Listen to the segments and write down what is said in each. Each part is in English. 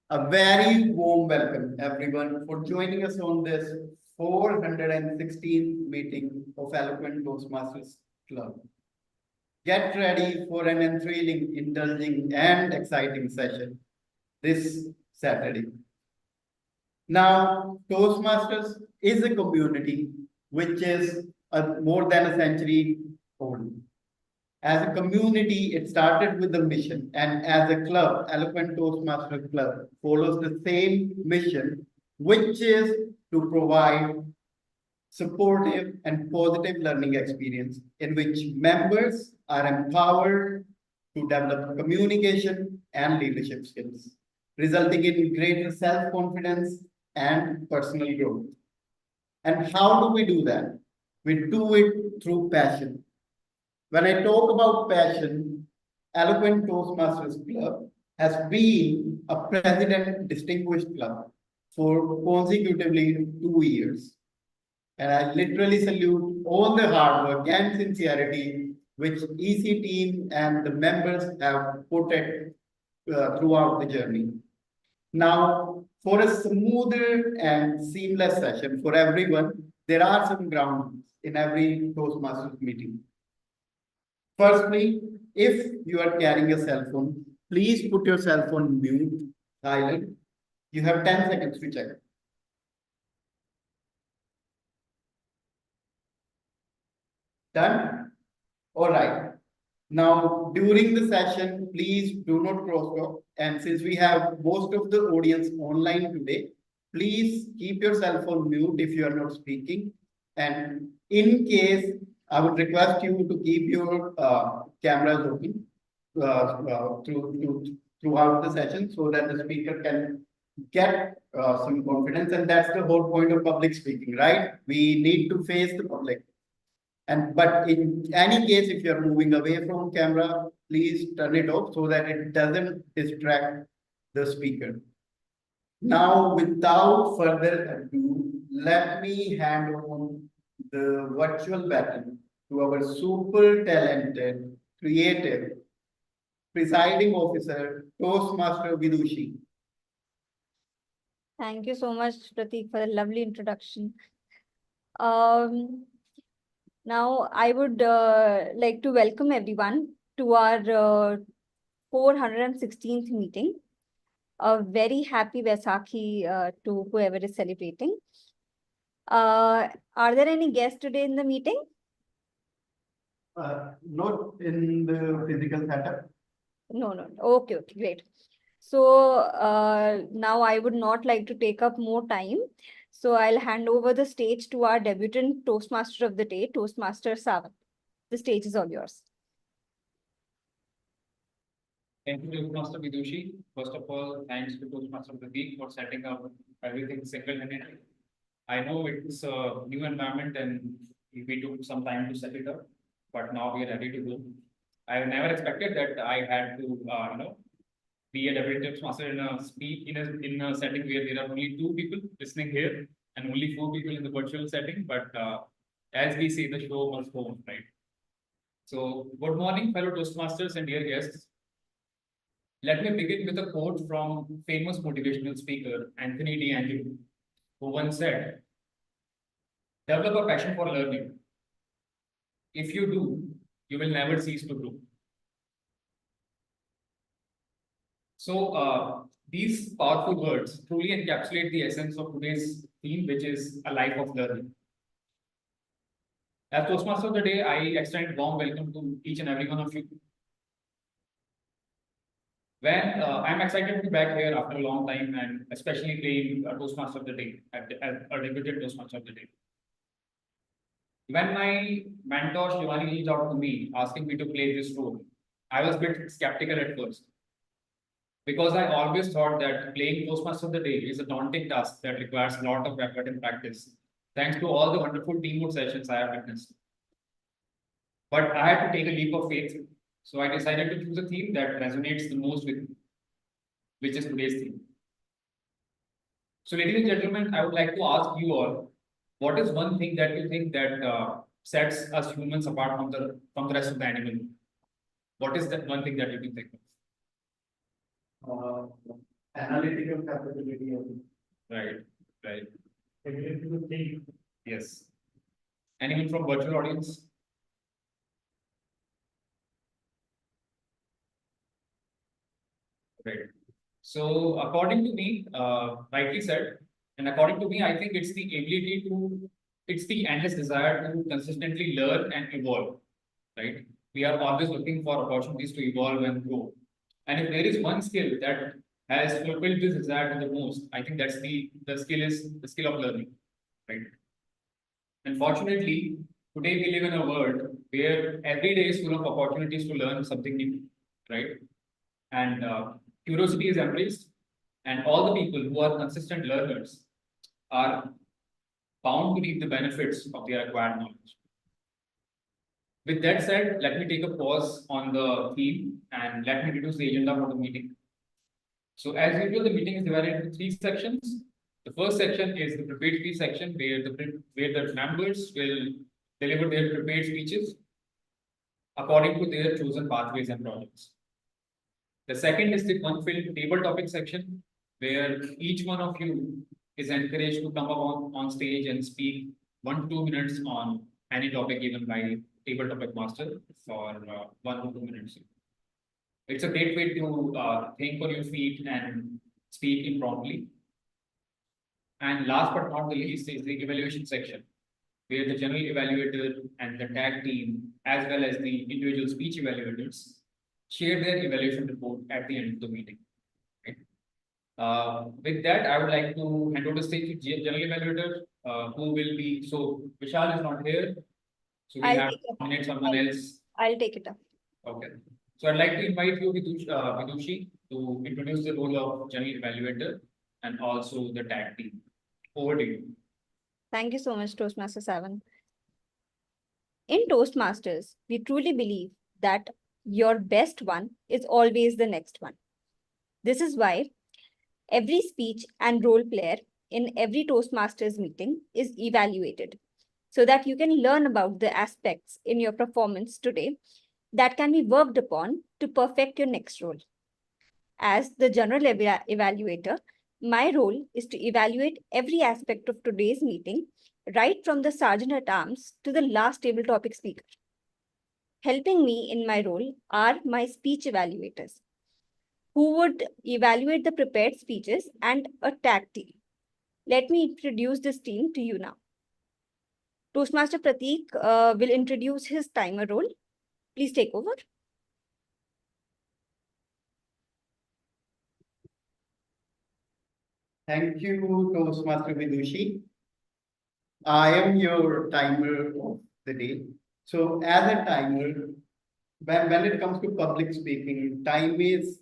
A very warm welcome, everyone, for joining us on this 416th meeting of Eloquent Toastmasters Club. Get ready for an enthralling, indulging, and exciting session this Saturday. Now, Toastmasters is a community which is more than a century old. As a community, it started with a mission, and as a club, Eloquent Toastmasters Club follows the same mission, which is to provide supportive and positive learning experience in which members are empowered to develop communication and leadership skills, resulting in greater self-confidence and personal growth. And how do we do that? We do it through passion. When I talk about passion, Eloquent Toastmasters Club has been a president distinguished club for consecutively 2 years. And I literally salute all the hard work and sincerity which EC team and the members have put it throughout the journey. Now, for a smoother and seamless session for everyone, there are some grounds in every Toastmasters meeting. Firstly, if you are carrying a cell phone, please put your cell phone mute, silent. You have 10 seconds to check. Done? All right. Now, during the session, please do not cross talk. And since we have most of the audience online today, please keep your cell phone mute if you are not speaking. And in case, I would request you to keep your cameras open throughout the session so that the speaker can get some confidence. And that's the whole point of public speaking, right? We need to face the public. But in any case, if you're moving away from camera, please turn it off so that it doesn't distract the speaker. Now, without further ado, let me hand on the virtual baton to our super talented, creative, presiding officer, Toastmaster Vidushi. Thank you so much, Pratik, for the lovely introduction. Now, I would like to welcome everyone to our 416th meeting. A very happy Vaisakhi to whoever is celebrating. Are there any guests today in the meeting? Not in the physical setup. No. Okay, great. So now I would not like to take up more time. So I'll hand over the stage to our debutant Toastmaster of the day, Toastmaster Savat. The stage is all yours. Thank you, Toastmaster Vidushi. First of all, thanks to Toastmaster Pratik for setting up everything single-handedly. I know it's a new environment and we took some time to set it up, but now we are ready to go. I never expected that I had to, be a deputy Toastmaster in a setting where there are only 2 people listening here and only 4 people in the virtual setting. But as we say, the show must go on, right? So, good morning, fellow Toastmasters and dear guests. Let me begin with a quote from famous motivational speaker Anthony D'Angelo, who once said, "Develop a passion for learning. If you do, you will never cease to grow." So these powerful words truly encapsulate the essence of today's theme, which is a life of learning. As Toastmaster of the Day, I extend warm welcome to each and every one of you. I'm excited to be back here after a long time and especially playing Toastmaster of the Day, as a debuted Toastmaster of the Day. When my mentor Shivani reached out to me asking me to play this role, I was a bit skeptical at first. Because I always thought that playing Toastmaster of the Day is a daunting task that requires a lot of effort and practice, thanks to all the wonderful teamwork sessions I have witnessed. But I had to take a leap of faith, so I decided to choose a theme that resonates the most with me, which is today's theme. So, ladies and gentlemen, I would like to ask you all, what is one thing that you think that sets us humans apart from the rest of the animal? What is that one thing that you can think of? analytical capability of Right, right. ability to think. Yes. Anyone from virtual audience? Right. So according to me, rightly said, and according to me, I think it's the ability to, it's the endless desire to consistently learn and evolve, right? We are always looking for opportunities to evolve and grow. And if there is one skill that has fulfilled this desire to the most, I think that's the skill is the skill of learning, right? Unfortunately, today we live in a world where every day is full of opportunities to learn something new, right? And curiosity is embraced, and all the people who are consistent learners are bound to reap the benefits of their acquired knowledge. With that said, let me take a pause on the theme and let me introduce the agenda for the meeting. So as usual, the meeting is divided into three sections. The first section is the prepared speech section, where the members will deliver their prepared speeches according to their chosen pathways and projects. The second is the fun-filled table topic section, where each one of you is encouraged to come up on stage and speak 1 to 2 minutes on any topic given by table topic master for 1 to 2 minutes. It's a great way to think on your feet and speak impromptu. And last but not the least is the evaluation section, where the general evaluator and the tag team, as well as the individual speech evaluators, share their evaluation report at the end of the meeting. Right? With that, I would like to hand over the stage to general evaluator, who will be, so Vishal is not here. So we I'll have take it up. nominate someone else. I'll take it up. Okay. So I'd like to invite you, Vidushi, to introduce the role of general evaluator and also the tag team. Over to you. Thank you so much, Toastmaster 7. In Toastmasters, we truly believe that your best one is always the next one. This is why every speech and role player in every Toastmasters meeting is evaluated so that you can learn about the aspects in your performance today that can be worked upon to perfect your next role. As the general evaluator, my role is to evaluate every aspect of today's meeting, right from the sergeant at arms to the last table topic speaker. Helping me in my role are my speech evaluators, who would evaluate the prepared speeches, and a tag team. Let me introduce this team to you now. Toastmaster Prateek will introduce his timer role. Please take over. Thank you, Toastmaster Vidushi. I am your timer of the day. So as a timer, when it comes to public speaking, timing is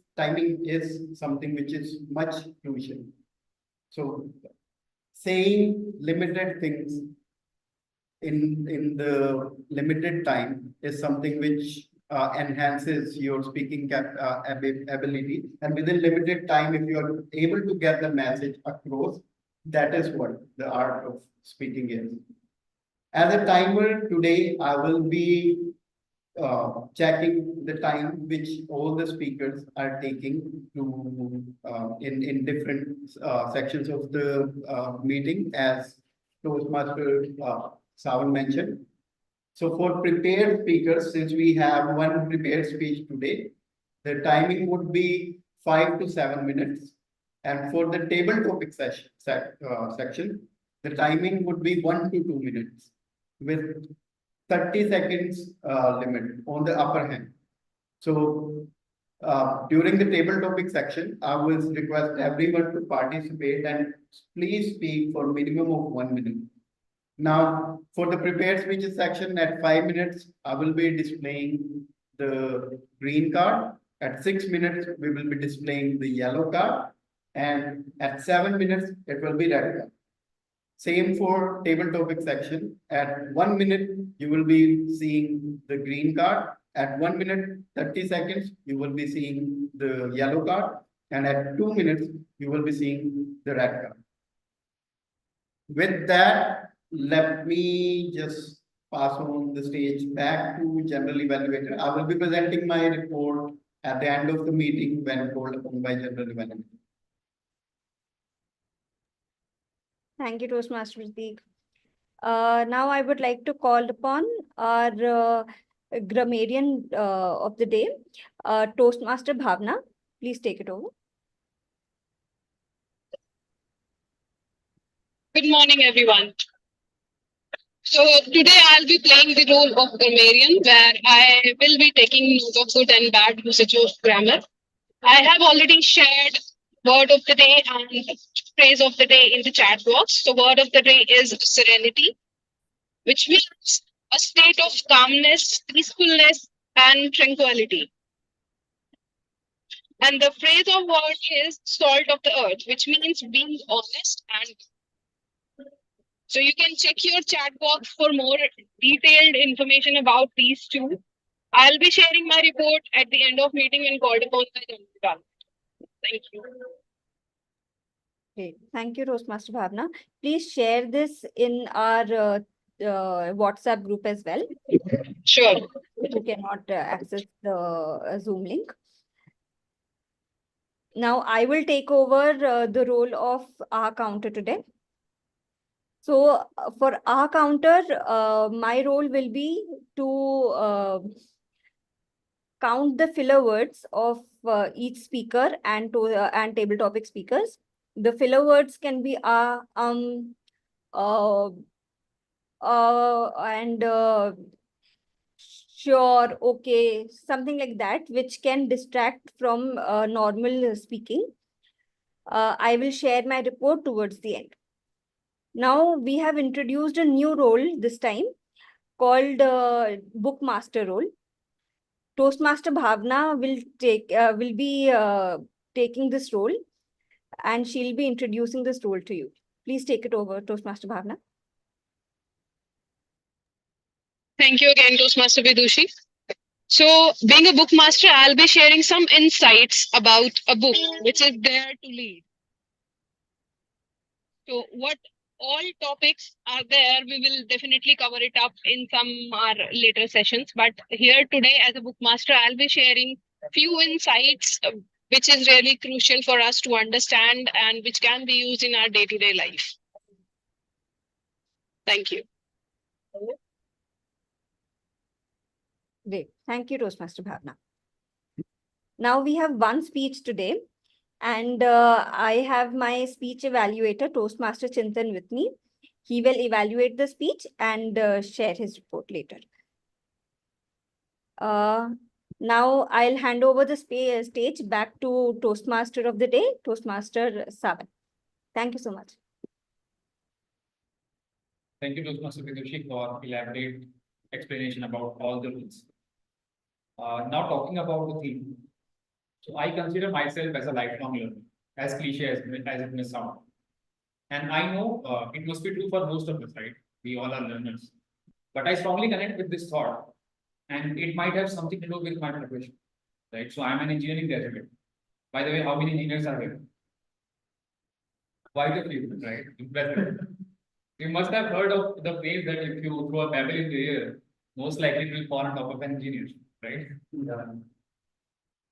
something which is much crucial. So saying limited things in the limited time is something which enhances your speaking ability, and within limited time, if you are able to get the message across, that is what the art of speaking is. As a timer today, I will be checking the time which all the speakers are taking to in different sections of the meeting, as Toastmaster Savan mentioned. So for prepared speakers, since we have one prepared speech today, the timing would be 5 to 7 minutes. And for the table topic section, the timing would be 1 to 2 minutes with 30 seconds limit on the upper hand. So during the table topic section, I will request everyone to participate and please speak for minimum of 1 minute. Now, for the prepared speeches section at 5 minutes, I will be displaying the green card. At 6 minutes, we will be displaying the yellow card. And at 7 minutes, it will be red card. Same for table topic section. At 1 minute, you will be seeing the green card. At 1 minute, 30 seconds, you will be seeing the yellow card. And at 2 minutes, you will be seeing the red card. With that, let me just pass on the stage back to general evaluator. I will be presenting my report at the end of the meeting when called upon by general evaluator. Thank you, Toastmaster Prateek. Now I would like to call upon our grammarian of the day, Toastmaster Bhavna. Please take it over. Good morning, everyone. So today I'll be playing the role of grammarian, where I will be taking note of good and bad usage of grammar. I have already shared word of the day and phrase of the day in the chat box. So word of the day is serenity, which means a state of calmness, peacefulness, and tranquility. And the phrase of word is salt of the earth, which means being honest and so you can check your chat box for more detailed information about these two. I'll be sharing my report at the end of meeting when called upon by Janita. Thank you. Great. Thank you, Toastmaster Bhavna. Please share this in our WhatsApp group as well, Sure. who cannot access the Zoom link. Now I will take over the role of our counter today. So for our counter, my role will be to count the filler words of each speaker and table topic speakers. The filler words can be and sure, okay, something like that, which can distract from normal speaking. I will share my report towards the end. Now we have introduced a new role this time called bookmaster role. Toastmaster Bhavna will be taking this role, and she'll be introducing this role to you. Please take it over, Toastmaster Bhavna. Thank you again, Toastmaster Vidushi. So, being a bookmaster, I'll be sharing some insights about a book which is there to lead. So, what all topics are there, we will definitely cover it up in some our later sessions. But here today, as a bookmaster, I'll be sharing few insights which is really crucial for us to understand and which can be used in our day-to-day life. Thank you. Great. Thank you, Toastmaster Bhavna. Now we have one speech today, and I have my speech evaluator, Toastmaster Chintan, with me. He will evaluate the speech and share his report later. Now I'll hand over the stage back to Toastmaster of the day, Toastmaster Saban. Thank you so much. Thank you, Toastmaster Vidushi, for elaborate explanation about all the rules. Now talking about the theme. So I consider myself as a lifelong learner, as cliche as it may sound. And I know it must be true for most of us, right? We all are learners. But I strongly connect with this thought, and it might have something to do with my profession, right? So I'm an engineering graduate. By the way, how many engineers are here? Quite a few, right? Impressive. You must have heard of the phrase that if you throw a pebble in the air, most likely it will fall on top of an engineer, right? Yeah.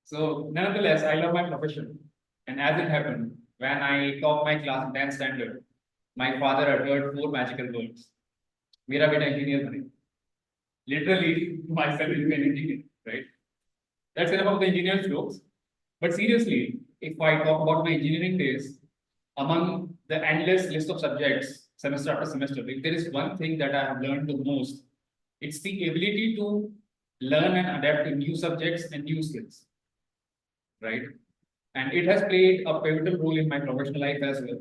So nonetheless, I love my profession. And as it happened, when I topped my class in 10th standard, my father uttered 4 magical words. Mera beta engineer bane. Literally, myself is an engineer, right? That's enough of the engineer's jokes. But seriously, if I talk about my engineering days, among the endless list of subjects, semester after semester, if there is one thing that I have learned the most, it's the ability to learn and adapt to new subjects and new skills, right? And it has played a pivotal role in my professional life as well.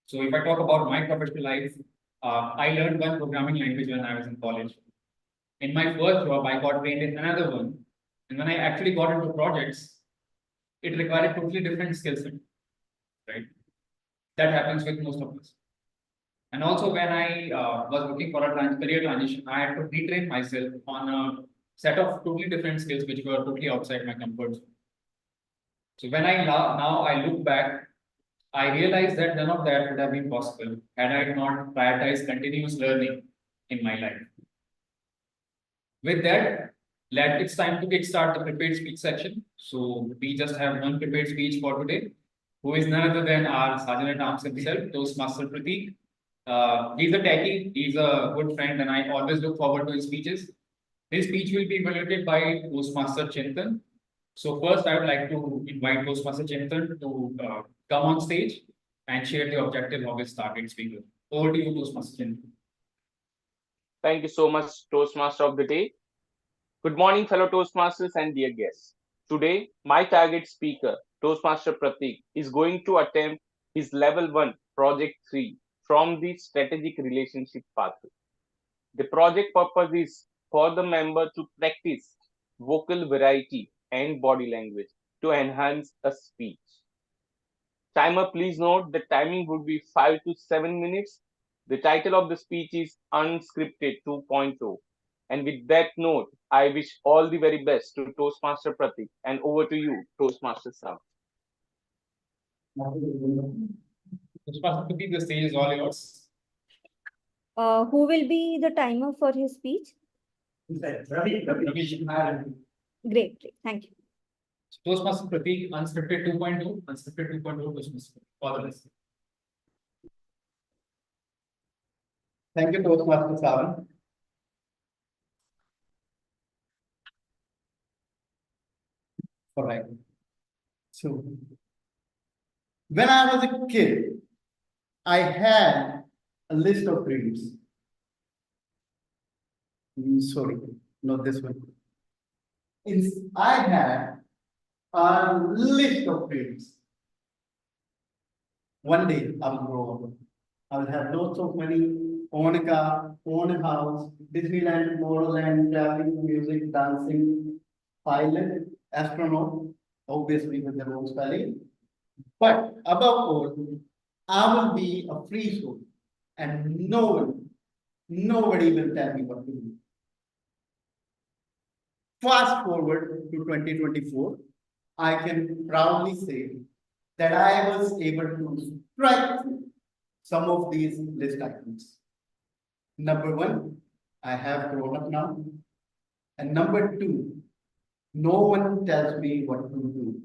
So if I talk about my professional life, I learned one programming language when I was in college. In my first job, I got trained in another one. And when I actually got into projects, it required a totally different skill set, right? That happens with most of us. And also when I was looking for a career transition, I had to retrain myself on a set of totally different skills which were totally outside my comfort zone. So when now I look back, I realized that none of that would have been possible had I not prioritized continuous learning in my life. With that, it's time to kickstart the prepared speech section. So we just have one prepared speech for today. who is none other than our Sergeant at Arms himself, Toastmaster Pratik. He's a techie, he's a good friend, and I always look forward to his speeches. His speech will be evaluated by Toastmaster Chintan. So first, I would like to invite Toastmaster Chintan to come on stage and share the objective of his target speaker. Over to you, Toastmaster Chintan. Thank you so much, Toastmaster of the day. Good morning, fellow Toastmasters and dear guests. Today, my target speaker, Toastmaster Pratik, is going to attempt his level 1, project 3 from the strategic relationship pathway. The project purpose is for the member to practice vocal variety and body language to enhance a speech. Timer, please note the timing would be 5 to 7 minutes. The title of the speech is Unscripted 2.0. And with that note, I wish all the very best to Toastmaster Pratik. And over to you, Toastmaster Sam. Toastmaster Pratik, the stage is all yours. Who will be the timer for his speech? Ravi. Great, great. Thank you. Toastmaster Pratik, Unscripted 2.0, Unscripted 2.0, Toastmaster. All the best. Thank you, Toastmaster Savan. All right. So, when I was a kid, I had a list of dreams. Sorry, not this one. I had a list of dreams. One day I will grow up. I will have lots of money, own a car, own a house, Disneyland, Tomorrowland, traveling, music, dancing, pilot, astronaut, obviously with the wrong spelling. But above all, I will be a free soul and nobody will tell me what to do. Fast forward to 2024, I can proudly say that I was able to strike through some of these list items. Number one, I have grown up now. And number two, no one tells me what to do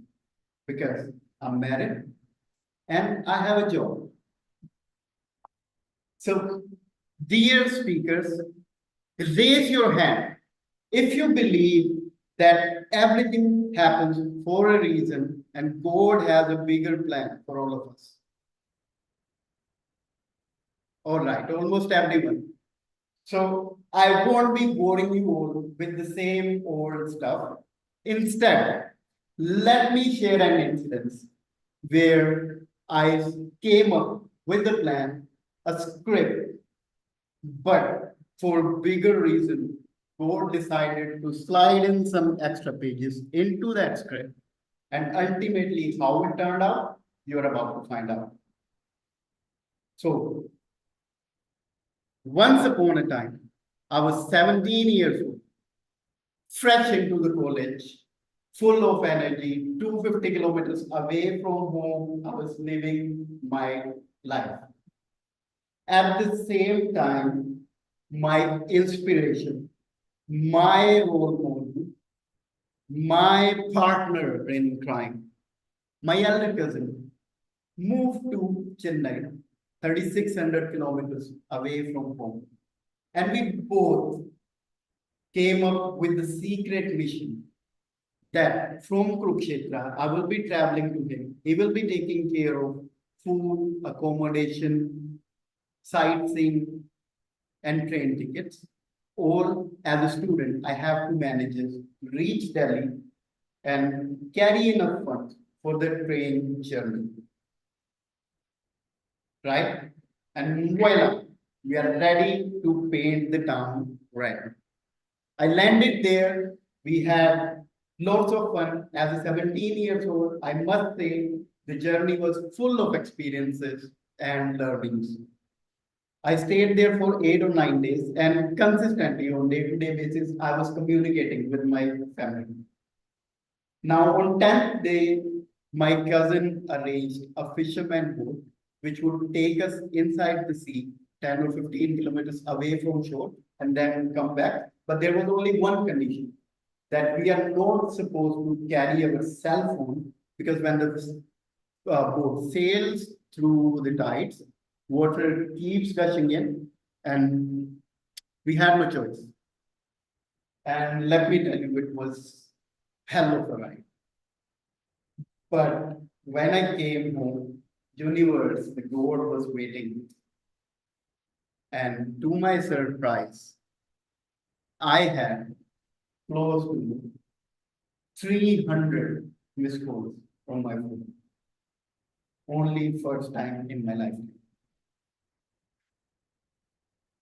because I'm married and I have a job. So, dear speakers, raise your hand if you believe that everything happens for a reason and God has a bigger plan for all of us. All right, almost everyone. So I won't be boring you all with the same old stuff. Instead, let me share an incident where I came up with a plan, a script, but for bigger reason, God decided to slide in some extra pages into that script. And ultimately, how it turned out, you're about to find out. So, once upon a time, I was 17 years old, fresh into the college, full of energy, 250 kilometers away from home, I was living my life. At the same time, my inspiration, my role model, my partner in crime, my elder cousin, moved to Chennai, 3,600 kilometers away from home. And we both came up with the secret mission that from Kurukshetra, I will be traveling to him. He will be taking care of food, accommodation, sightseeing, and train tickets. All as a student, I have to manage it, reach Delhi, and carry enough funds for the train journey. Right? And voila, we are ready to paint the town red. I landed there. We had lots of fun. As a 17 years old, I must say the journey was full of experiences and learnings. I stayed there for 8 or 9 days and consistently on day-to-day basis, I was communicating with my family. Now on 10th day, my cousin arranged a fisherman boat which would take us inside the sea, 10 or 15 kilometers away from shore and then come back. But there was only one condition, that we are not supposed to carry our cell phone because when the boat sails through the tides, water keeps gushing in, and we had no choice. And let me tell you, it was hell of a ride. But when I came home, universe, the God was waiting. And to my surprise, I had close to 300 missed calls from my phone. Only first time in my life.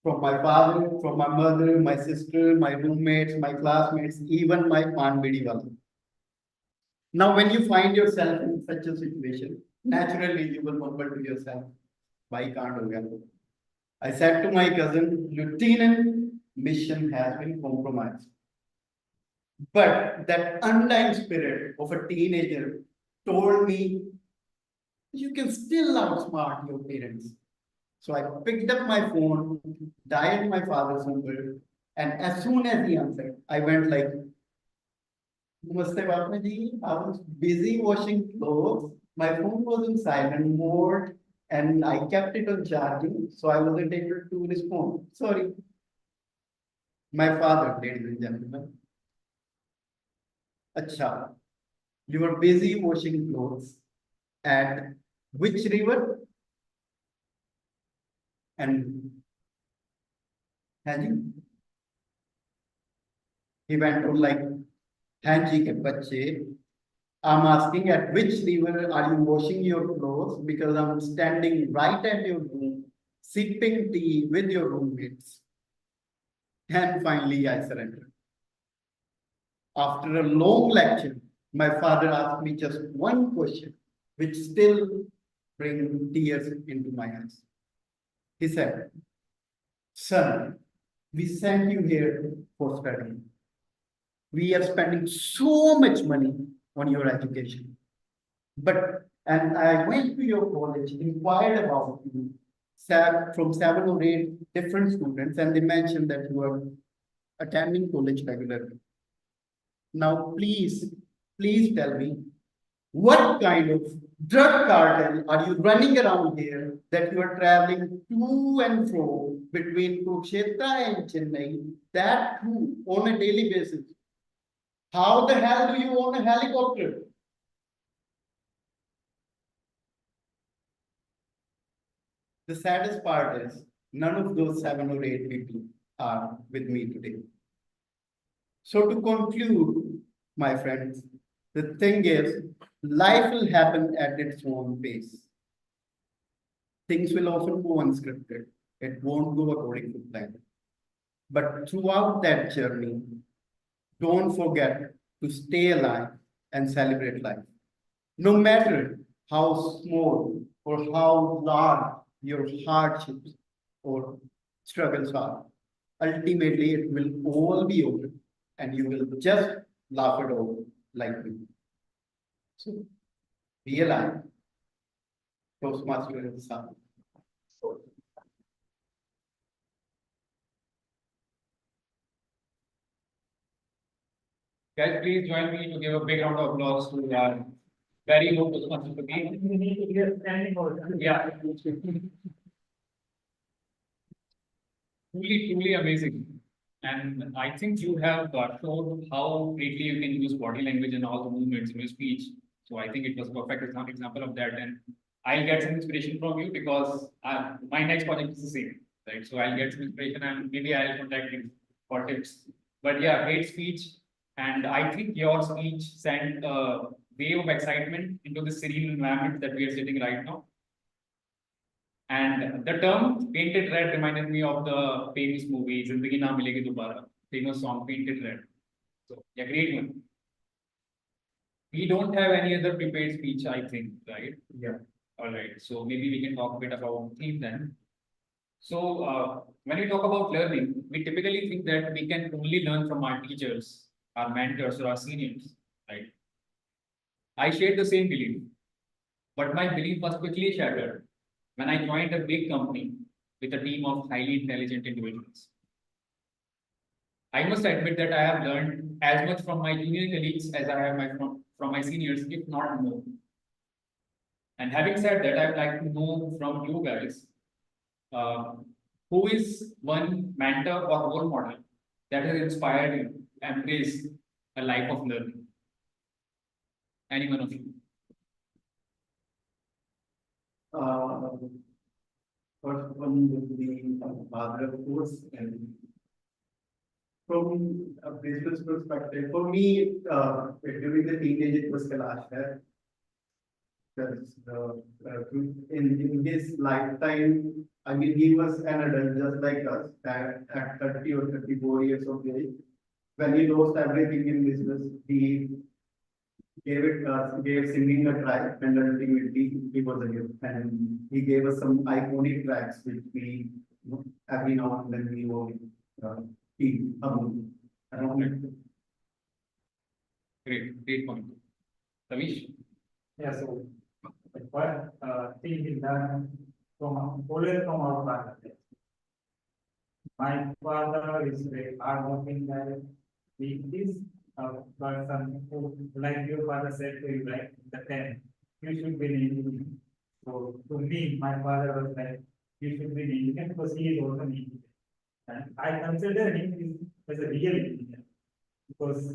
From my father, from my mother, my sister, my roommates, my classmates, even my Pan Bidi wala. Now, when you find yourself in such a situation, naturally you will mumble to yourself, why can't ho gaya? I said to my cousin, Lieutenant, mission has been compromised. But that undying spirit of a teenager told me, you can still outsmart your parents. So I picked up my phone, dialed my father's number, and as soon as he answered, I went like, Namaste, Bapma ji. I was busy washing clothes. My phone was in silent mode and I kept it on charging, so I wasn't able to respond. Sorry. My father, ladies and gentlemen. Acha, you were busy washing clothes at which river? And Haji? He went on like, Haji ke bache, I'm asking at which river are you washing your clothes? Because I'm standing right at your room, sipping tea with your roommates. And finally, I surrendered. After a long lecture, my father asked me just one question, which still brings tears into my eyes. He said, son, we sent you here for study. We are spending so much money on your education. And I went to your college, inquired about you, from 7 or 8 different students, and they mentioned that you are attending college regularly. Now, please tell me, what kind of drug cartel are you running around here that you are traveling to and fro between Kurukshetra and Chennai, that too on a daily basis? How the hell do you own a helicopter? The saddest part is none of those 7 or 8 people are with me today. So to conclude, my friends, the thing is, life will happen at its own pace. Things will often go unscripted. It won't go according to plan. But throughout that journey, don't forget to stay alive and celebrate life. No matter how small or how large your hardships or struggles are, ultimately it will all be over and you will just laugh it over like me. So be alive. Toastmaster is sound. Guys, please join me to give a big round of applause to our very low Toastmaster Pratik. We need to be a standing order. Yeah. Truly amazing. And I think you have shown how greatly you can use body language and all the movements in your speech. So I think it was a perfect example of that. And I'll get some inspiration from you because my next project is the same, right? So I'll get some inspiration and maybe I'll contact you for tips. But yeah, great speech. And I think your speech sent a wave of excitement into the serene environment that we are sitting right now. And the term painted red reminded me of the famous movie Zindagi Na Milegi Dobara, famous song Painted Red. So yeah, great one. We don't have any other prepared speech, I think, right? Yeah. All right. So maybe we can talk a bit about theme then. So when we talk about learning, we typically think that we can only learn from our teachers, our mentors, or our seniors, right? I shared the same belief, but my belief was quickly shattered when I joined a big company with a team of highly intelligent individuals. I must admit that I have learned as much from my junior colleagues as I have from my seniors, if not more. And having said that, I'd like to know from you guys, uh, who is one mentor or role model that has inspired you to embrace a life of learning? Any one of you? Uh, First one would be father, of course, and from a business perspective, for me, during the teenage, it was Kailash Kher. Because in his lifetime, I mean, he was an adult just like us at 30 or 34 years of age. When he lost everything in business, he gave it gave singing a try, and ultimately he was a gift. And he gave us some iconic tracks which we, every now and then we will keep around. Great point. Ravish? Yeah, so the first thing is done from always from our father. My father is a hardworking guy. He is a person who, like your father said to you, like the 10, you should be an engineer. So to me, my father was like, you should be an engineer because he is also an engineer. And I consider him as a real engineer because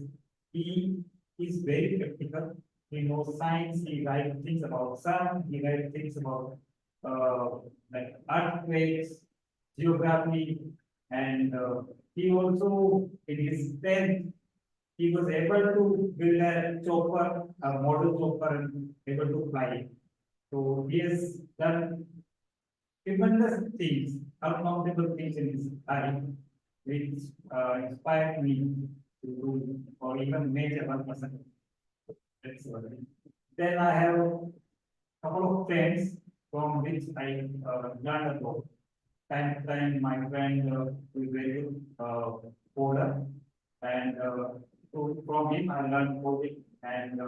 he is very practical. He knows science. He writes things about sun. He writes things about like earthquakes, geography, and he also in his 10th he was able to build a chopper, a model chopper, and able to fly it. So he has done tremendous things, uncountable things in his life, which inspired me to do or even make a 1%. That's what it is. Then I have a couple of friends from which I learned about. Time to time, my friend is very good coder, and so from him I learned coding, and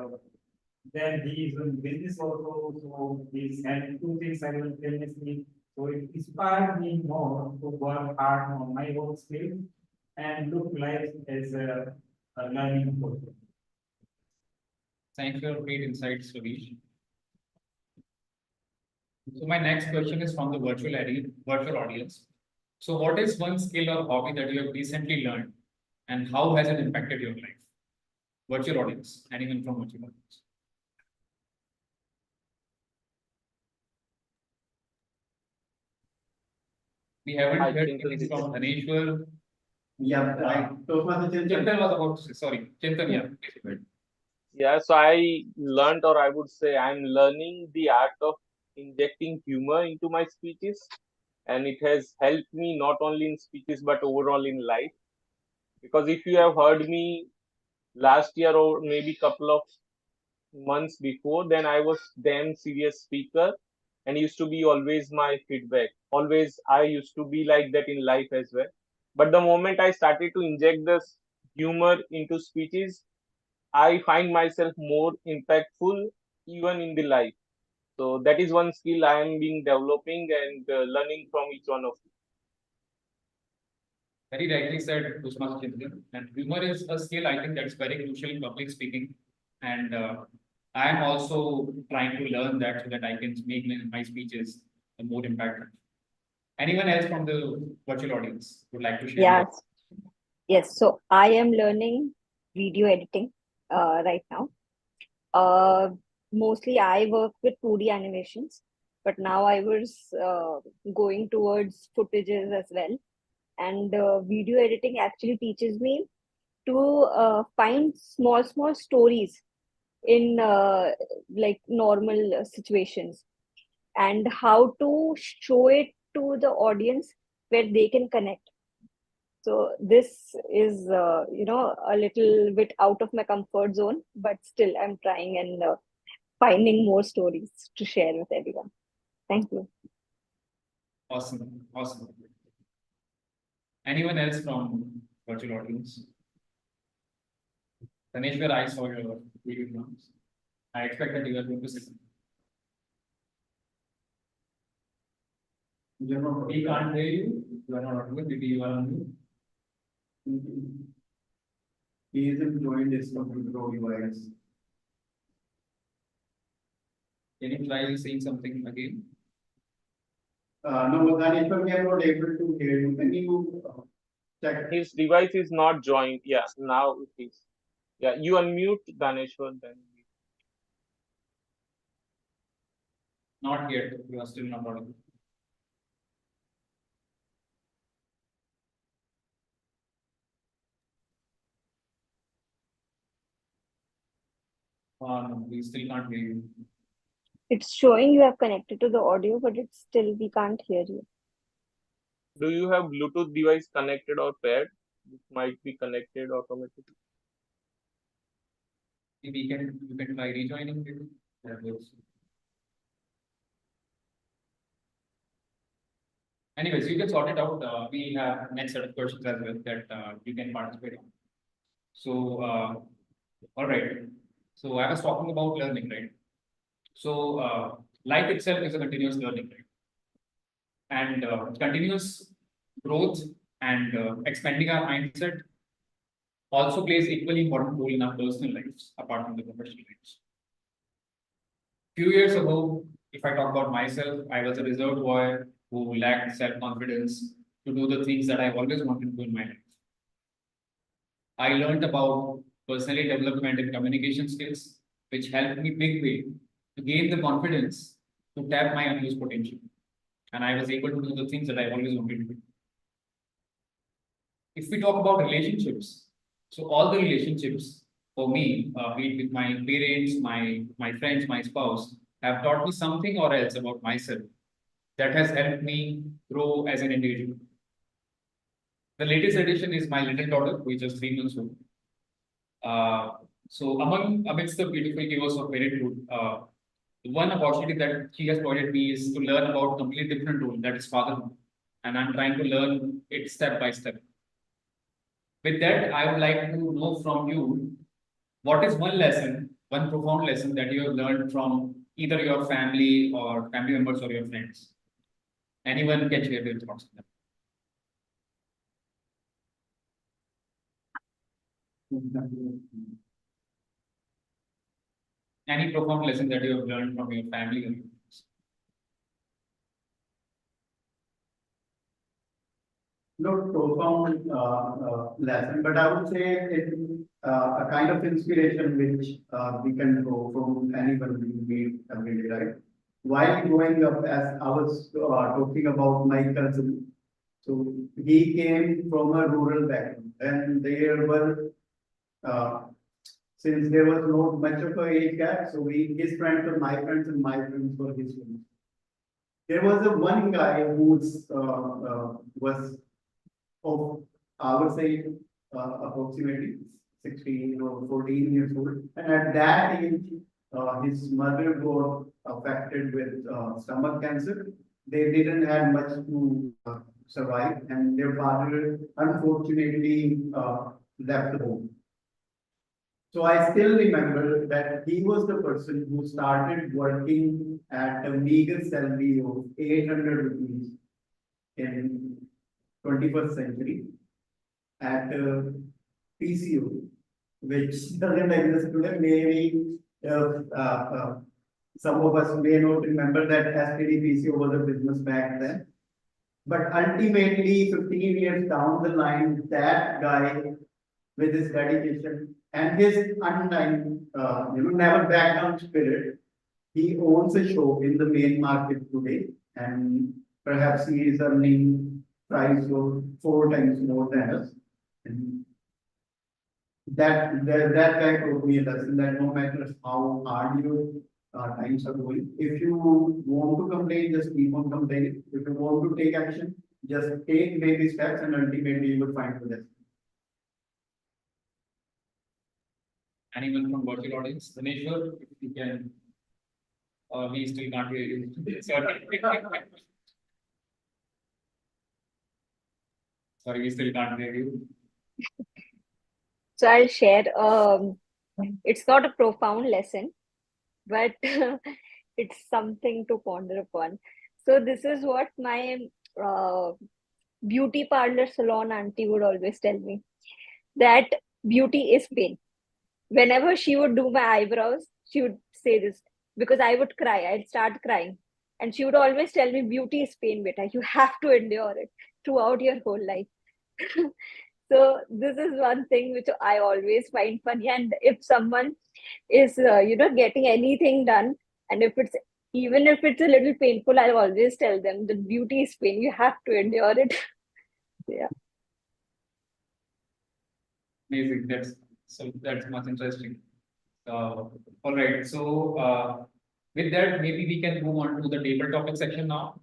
then he is in business also, so he's had two things simultaneously. So it inspired me more to work hard on my own skill and look life as a learning process. Thank you for great insights, Ravish. So my next question is from the virtual audience. So what is one skill or hobby that you have recently learned, and how has it impacted your life? Virtual audience, anyone from virtual audience? We haven't I heard think anything from Dhaneshwar. Yeah, right. Chintan was about to say, sorry. Chintan, yeah. Please go ahead. Yeah, so I learned, or I would say I'm learning the art of injecting humor into my speeches, and it has helped me not only in speeches but overall in life. Because if you have heard me last year or maybe couple of months before, then I was damn serious speaker and used to be always my feedback. Always I used to be like that in life as well. But the moment I started to inject this humor into speeches, I find myself more impactful even in the life. So that is one skill I am being developing and learning from each one of you. Very rightly said, Kusma Chintan. And humor is a skill I think that's very crucial in public speaking. And I am also trying to learn that so that I can make my speeches more impactful. Anyone else from the virtual audience would like to share? Yes. Yes. So I am learning video editing right now. Mostly I work with 2D animations, but now I was going towards footages as well. And video editing actually teaches me to find small stories in like normal situations, and how to show it to the audience where they can connect. So this is a little bit out of my comfort zone, but still I'm trying and finding more stories to share with everyone. Thank you. Awesome. Awesome. Anyone else from virtual audience? Dhaneshwar, I saw your video notes. I expect that you are going to say something. We can't hear you. You are not audible. Maybe you are on mute. He isn't joined his computer device. Can you try saying something again? No, Dhaneshwar, we are not able to hear you. Can you check? His device is not joined. Yeah, now it is. Yeah, you unmute Daneshwar then. Not yet. You are still not audible. No, we still can't hear you. It's showing you have connected to the audio, but it's still, we can't hear you. Do you have Bluetooth device connected or paired? It might be connected automatically. Maybe you can try rejoining maybe. That works. Anyways, you can sort it out. We have next set of questions as well that you can participate in. So, all right. So I was talking about learning, right? So life itself is a continuous learning, right? And continuous growth and expanding our mindset also plays equally important role in our personal lives, apart from the professional lives. Few years ago, if I talk about myself, I was a reserved boy who lacked self-confidence to do the things that I always wanted to do in my life. I learned about personality development and communication skills, which helped me big way to gain the confidence to tap my unused potential. And I was able to do the things that I always wanted to do. If we talk about relationships, so all the relationships for me, be it with my parents, my friends, my spouse, have taught me something or else about myself that has helped me grow as an individual. The latest addition is my little daughter, who is just 3 months old. So amidst the beautiful chaos of parenthood, one opportunity that she has provided me is to learn about a completely different role, that is fatherhood. And I'm trying to learn it step by step. With that, I would like to know from you, what is one lesson, one profound lesson that you have learned from either your family or family members or your friends? Anyone can share their thoughts on that. Any profound lesson that you have learned from your family or your friends? Not profound lesson, but I would say it's a kind of inspiration which we can draw from anyone we meet every day, right? While growing up, as I was talking about my cousin, so he came from a rural background, and there were since there was not much of a age gap, so his friends were my friends and my friends were his friends. There was a one guy who was of, I would say, approximately 16 or 14 years old. And at that age, his mother got affected with stomach cancer. They didn't have much to survive, and their father unfortunately left the home. So I still remember that he was the person who started working at a meager salary of 800 rupees in 21st century at PCO, which doesn't exist today. Maybe some of us may not remember that STD PCO was a business back then. But ultimately, 15 years down the line, that guy with his dedication and his undying, never back down spirit, he owns a show in the main market today, and perhaps he is earning price of 4 times more than us. And that guy told me a lesson that no matter how hard your times are going, if you want to complain, just keep on complaining. If you want to take action, just take baby steps, and ultimately you will find the lesson. Anyone from virtual audience? Daneshwar, if you can, we still can't hear you. Sorry. Sorry, we still can't hear you. So I'll share, it's not a profound lesson, but it's something to ponder upon. So this is what my beauty parlor salon auntie would always tell me, that beauty is pain. Whenever she would do my eyebrows, she would say this, because I would cry. I'd start crying. And she would always tell me, beauty is pain, beta. You have to endure it throughout your whole life. So this is one thing which I always find funny. And if someone is, getting anything done, and even if it's a little painful, I'll always tell them the beauty is pain. You have to endure it. Yeah. Amazing. That's much interesting. All right. So with that, maybe we can move on to the table topic section now,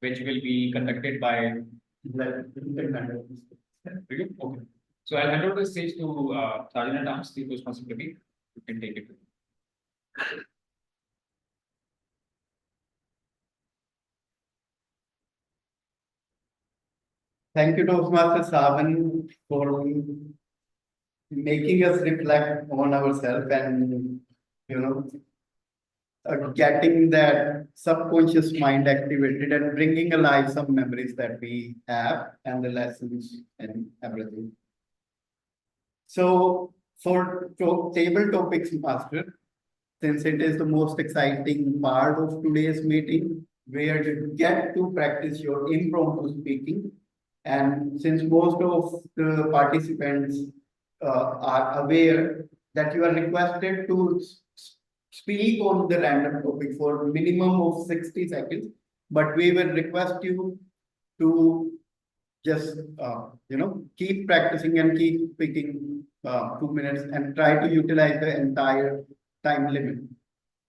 which will be conducted by. Okay. So I'll hand over the stage to Sergeant at Arms, the Toastmaster Pradeep. You can take it. Thank you, Toastmaster Savan, for making us reflect on ourselves and, getting that subconscious mind activated and bringing alive some memories that we have and the lessons and everything. So for table topics master, since it is the most exciting part of today's meeting, where you get to practice your impromptu speaking. And since most of the participants are aware that you are requested to speak on the random topic for minimum of 60 seconds, but we will request you to just keep practicing and keep speaking 2 minutes and try to utilize the entire time limit.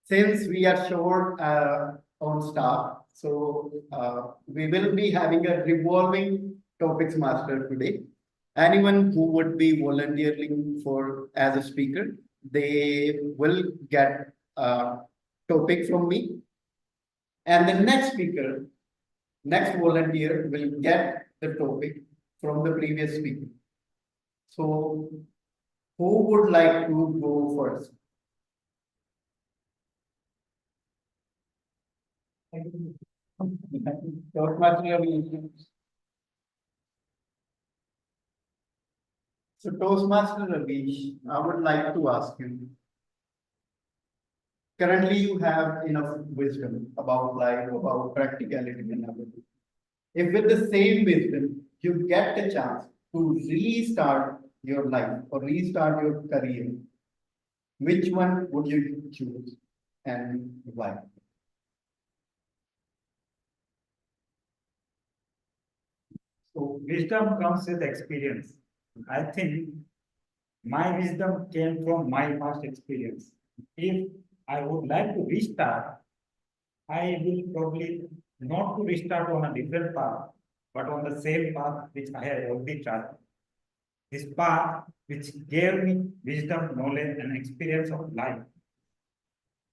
Since we are short on staff, so we will be having a revolving topics master today. Anyone who would be volunteering for as a speaker, they will get a topic from me. And the next volunteer will get the topic from the previous speaker. So who would like to go first? So Toastmaster Ravish, I would like to ask you. Currently, you have enough wisdom about life, about practicality and everything. If with the same wisdom, you get the chance to restart your life or restart your career, which one would you choose and why? So wisdom comes with experience. I think my wisdom came from my past experience. If I would like to restart, I will probably not to restart on a different path, but on the same path which I had already traveled. This path which gave me wisdom, knowledge, and experience of life.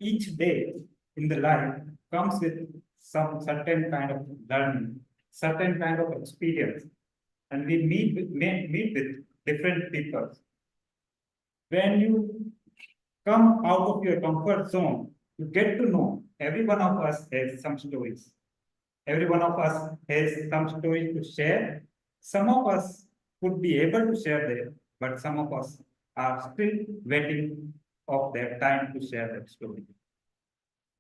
Each day in the life comes with some certain kind of learning, certain kind of experience, and we meet with different people. When you come out of your comfort zone, you get to know every one of us has some stories. Every one of us has some stories to share. Some of us could be able to share them, but some of us are still waiting of their time to share that story.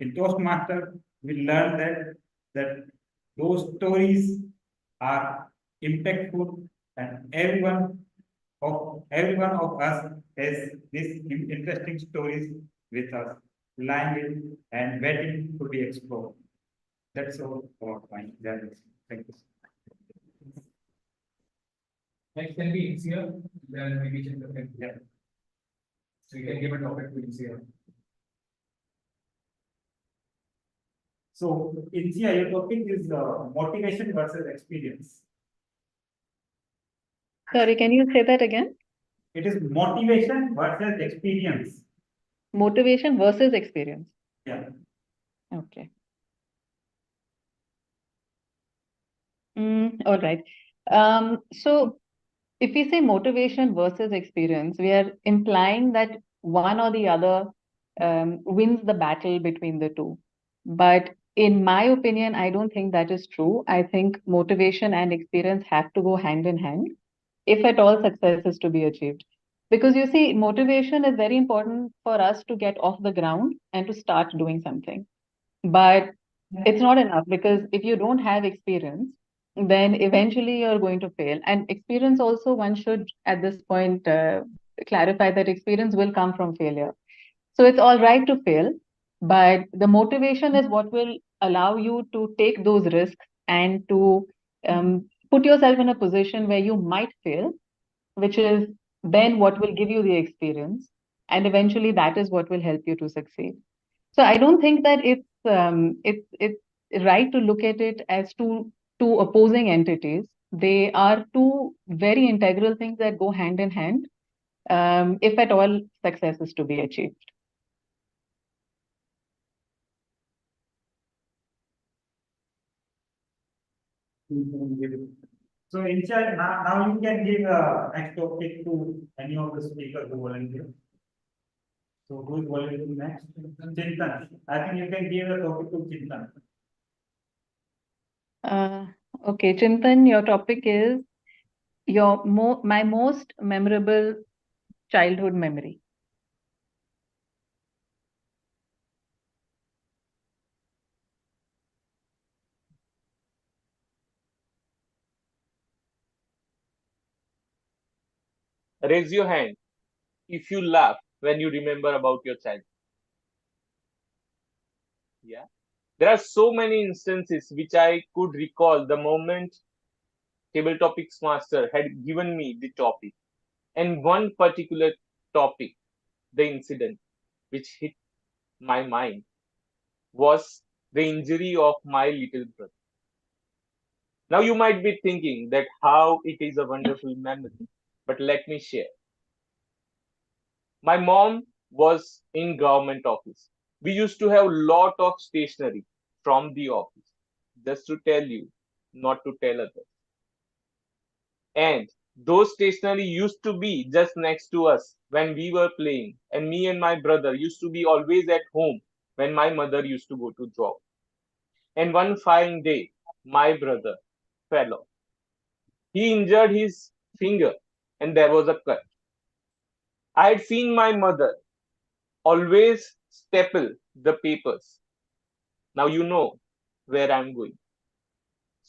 In Toastmaster, we learn that those stories are impactful, and every one of us has these interesting stories with us, lying and waiting to be explored. That's all about my journey. Thank you. Next can be easier than maybe just the Yeah. So you can give a topic to easier. So, Insia, your topic is motivation versus experience. Sorry, can you say that again? It is motivation versus experience. Motivation versus experience. Yeah. Okay. All right. So if we say motivation versus experience, we are implying that one or the other wins the battle between the two. But in my opinion, I don't think that is true. I think motivation and experience have to go hand in hand if at all success is to be achieved. Because you see, motivation is very important for us to get off the ground and to start doing something. But it's not enough, because if you don't have experience, then eventually you're going to fail. And experience also, one should at this point clarify that experience will come from failure. So it's all right to fail, but the motivation is what will allow you to take those risks and to put yourself in a position where you might fail, which is then what will give you the experience. And eventually that is what will help you to succeed. So I don't think that it's right to look at it as two opposing entities. They are two very integral things that go hand in hand, if at all success is to be achieved. So Insha, now you can give a next topic to any of the speakers who volunteer. So who is volunteering next? Chintan. I think you can give a topic to Chintan. Okay, Chintan, your topic is my most memorable childhood memory. Raise your hand if you laugh when you remember about your childhood. Yeah. There are so many instances which I could recall the moment Table Topics Master had given me the topic. And one particular topic, the incident which hit my mind, was the injury of my little brother. Now you might be thinking that how it is a wonderful memory, but let me share. My mom was in government office. We used to have lot of stationery from the office, just to tell you, not to tell others. And those stationery used to be just next to us when we were playing, and me and my brother used to be always at home when my mother used to go to job. And one fine day, my brother fell off. He injured his finger, and there was a cut. I had seen my mother always staple the papers. Now you know where I'm going.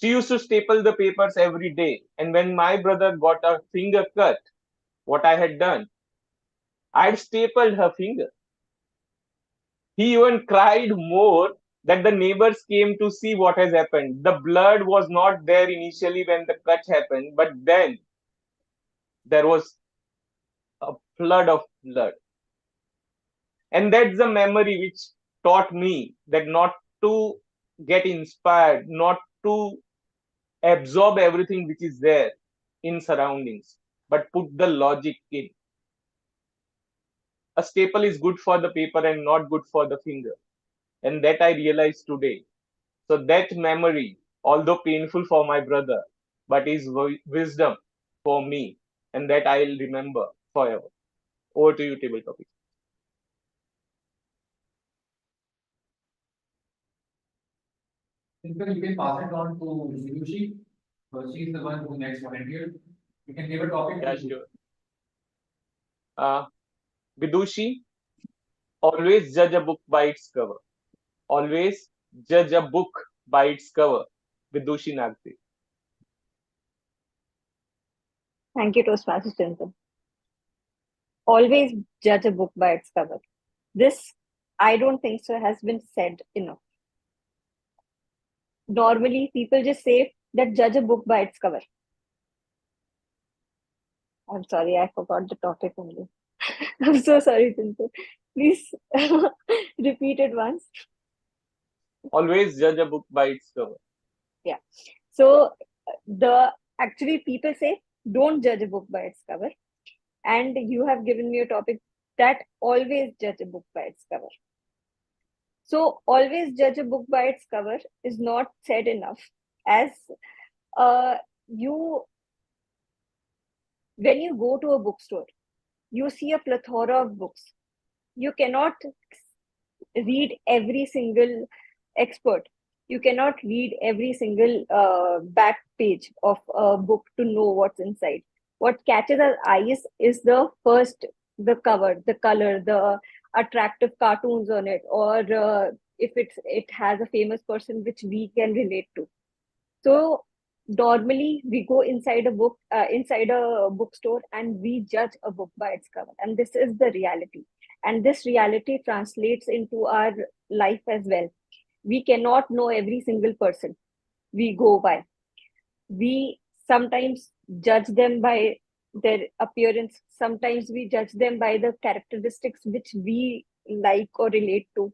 She used to staple the papers every day, and when my brother got a finger cut, what I had done, I'd stapled her finger. He even cried more that the neighbors came to see what has happened. The blood was not there initially when the cut happened, but then there was a flood of blood. And that's the memory which taught me that not to get inspired, not to absorb everything which is there in surroundings, but put the logic in. A staple is good for the paper and not good for the finger. And that I realized today. So that memory, although painful for my brother, but is wisdom for me. And that I'll remember forever. Over to you, Table Topic. You can pass it on to Vidushi, because she's the one who next volunteered. You can give a topic. Yeah, sure. Vidushi, always judge a book by its cover. Always judge a book by its cover. Vidushi Nagde. Thank you, Toastmaster Chintan. Always judge a book by its cover. This, I don't think so, has been said enough. Normally, people just say that judge a book by its cover. I'm sorry, I forgot the topic only. I'm so sorry, Chintan. Please repeat it once. Always judge a book by its cover. Yeah. So actually people say don't judge a book by its cover. And you have given me a topic that always judge a book by its cover. So always judge a book by its cover is not said enough, as when you go to a bookstore, you see a plethora of books. You cannot read every single expert. You cannot read every single back page of a book to know what's inside. What catches our eyes is the cover, the color, the attractive cartoons on it, or if it has a famous person which we can relate to. So normally we go inside a bookstore, and we judge a book by its cover, and this is the reality. And this reality translates into our life as well. We cannot know every single person we go by. We sometimes judge them by their appearance. Sometimes we judge them by the characteristics which we like or relate to,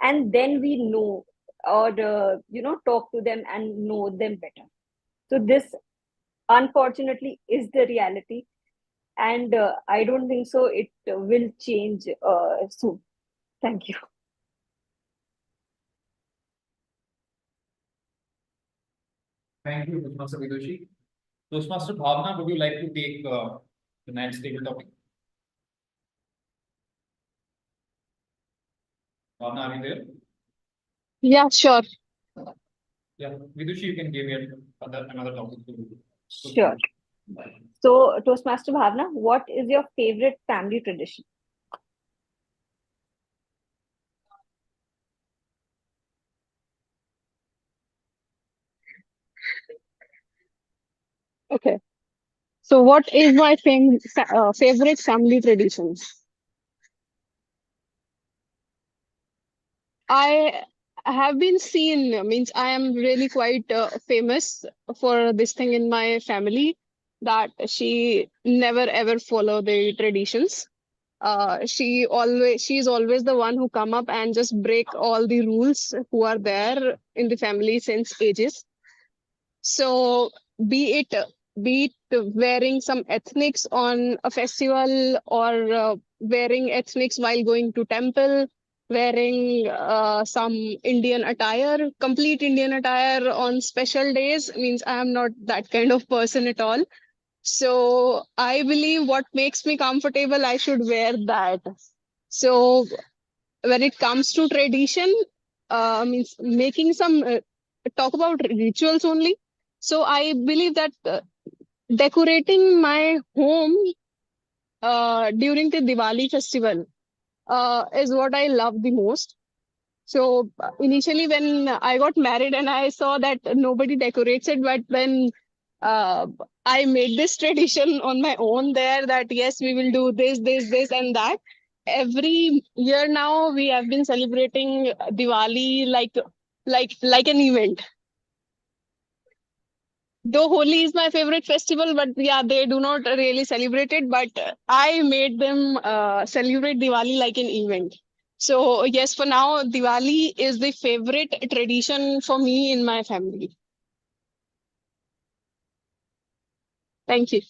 and then we know, or talk to them and know them better. So this, unfortunately, is the reality, and I don't think so it will change soon. Thank you. Thank you, Toastmaster Vidushi. Toastmaster Bhavna, would you like to take the next table topic? Bhavna, are you there? Yeah, sure. Yeah, Vidushi, you can give me another topic to. Sure. So, Toastmaster Bhavna, what is your favorite family tradition? Okay. So, what is my favorite family tradition? I have been seen, means I am really quite famous for this thing in my family, that she never ever follow the traditions. She's always the one who come up and just break all the rules who are there in the family since ages. So be it be it wearing some ethnics on a festival, or wearing ethnics while going to temple, wearing some Indian attire, complete Indian attire on special days, means I am not that kind of person at all. So I believe what makes me comfortable, I should wear that. So when it comes to tradition, means making some talk about rituals only. So I believe that decorating my home during the Diwali festival is what I love the most. So initially, when I got married and I saw that nobody decorates it, but when uh, I made this tradition on my own there, that yes, we will do this, and that. Every year now, we have been celebrating Diwali like an event. Though Holi is my favorite festival, but yeah, they do not really celebrate it. But I made them celebrate Diwali like an event. So yes, for now, Diwali is the favorite tradition for me in my family. Thank you.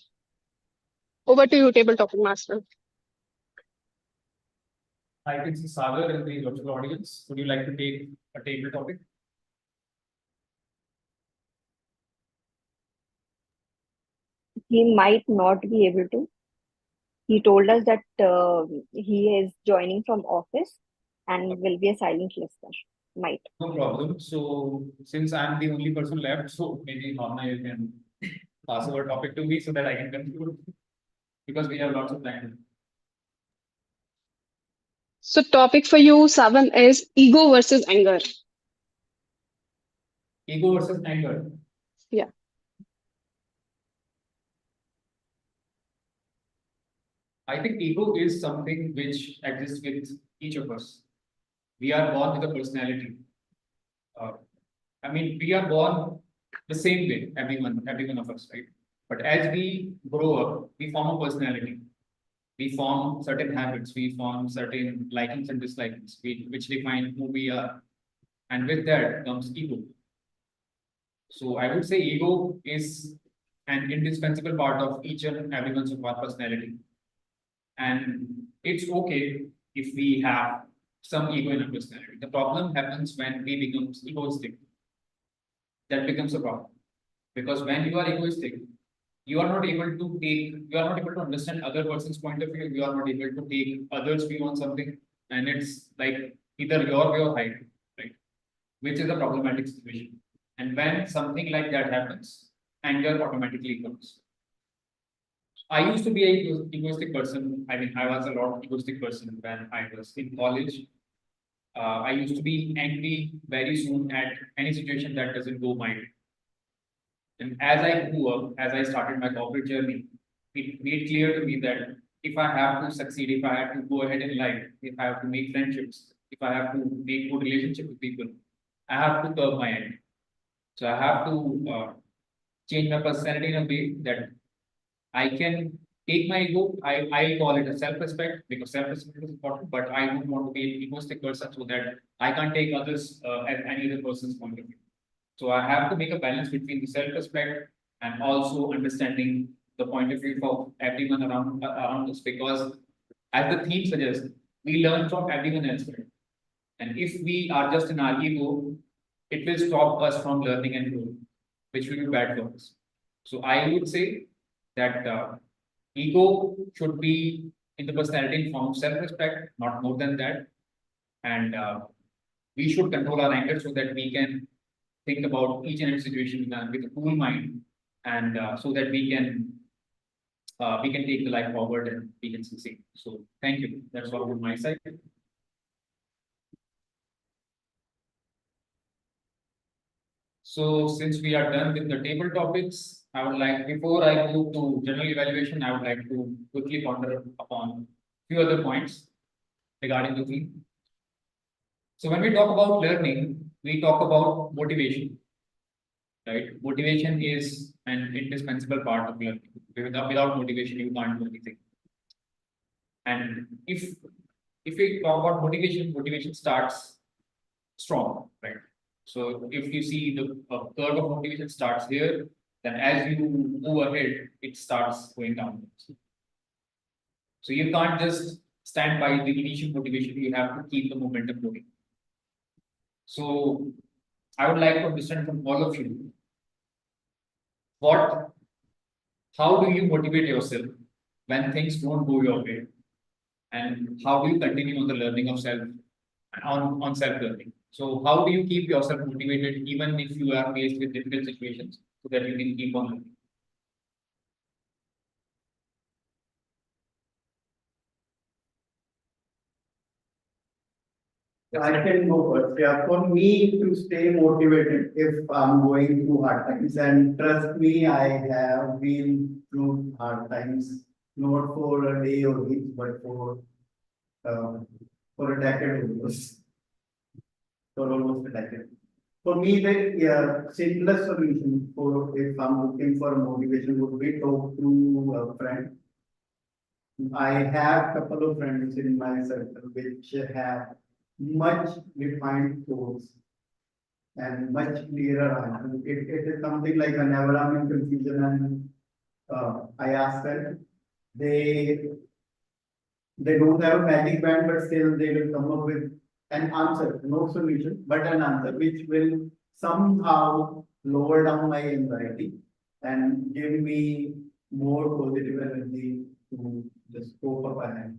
Over to you, table topic master. I can see Sagar in the virtual audience. Would you like to take a table topic? He might not be able to. He told us that he is joining from office and will be a silent listener. Might. No problem. So since I'm the only person left, so maybe Bhavna, you can pass over topic to me so that I can conclude, because we have lots of time. So topic for you, Savan, is ego versus anger. Ego versus anger. Yeah. I think ego is something which exists with each of us. We are born with a personality. Uh, I mean, we are born the same way, every one of us, right? But as we grow up, we form a personality. We form certain habits, we form certain likings and dislikings, which define who we are. And with that comes ego. So I would say ego is an indispensable part of each and everyone's of our personality. And it's okay if we have some ego in our personality. The problem happens when we become egoistic. That becomes a problem. Because when you are egoistic, you are not able to understand other person's point of view, you are not able to take others' view on something, and it's like either your way or hide, right? Which is a problematic situation. And when something like that happens, anger automatically comes. I used to be a egoistic person. I mean, I was a lot egoistic person when I was in college. I used to be angry very soon at any situation that doesn't go my way. And as I grew up, as I started my corporate journey, it made clear to me that if I have to succeed, if I have to go ahead in life, if I have to make friendships, if I have to make good relationship with people, I have to curb my end. So I have to change my personality in a way that I can take my ego. I call it a self-respect because self-respect is important, but I don't want to be an egoistic person so that I can't take others as any other person's point of view. So I have to make a balance between the self-respect and also understanding the point of view of everyone around us because as the theme suggests, we learn from everyone else. Right? And if we are just in our ego, it will stop us from learning and growing, which will be bad for us. So I would say that ego should be in the personality in form of self-respect, not more than that. And we should control our anger so that we can think about each and every situation with a cool mind, and so that we can take the life forward and we can succeed. So thank you. That's all from my side. So since we are done with the table topics, I would like, before I move to general evaluation, I would like to quickly ponder upon few other points regarding the theme. So when we talk about learning, we talk about motivation, right? Motivation is an indispensable part of learning. Without motivation, you can't do anything. And if we talk about motivation, motivation starts strong, right? So if you see the curve of motivation starts here, then as you move ahead, it starts going down. So you can't just stand by the initial motivation, you have to keep the momentum going. So I would like to understand from all of you, how do you motivate yourself when things don't go your way? And how do you continue on the learning of self, on self-learning? So how do you keep yourself motivated even if you are faced with difficult situations so that you can keep on learning? I can go first. Yeah, for me to stay motivated if I'm going through hard times, and trust me, I have been through hard times, not for a day or week, but uh, for a decade almost, for almost a decade. For me, the simplest solution for if I'm looking for motivation would be talk to a friend. I have couple of friends in my circle which have much defined goals and much clearer answers. It is something like whenever I'm in confusion and I ask them, they they don't have a magic band, but still they will come up with an answer, no solution, but an answer which will somehow lower down my anxiety and give me more positive energy to just go up ahead.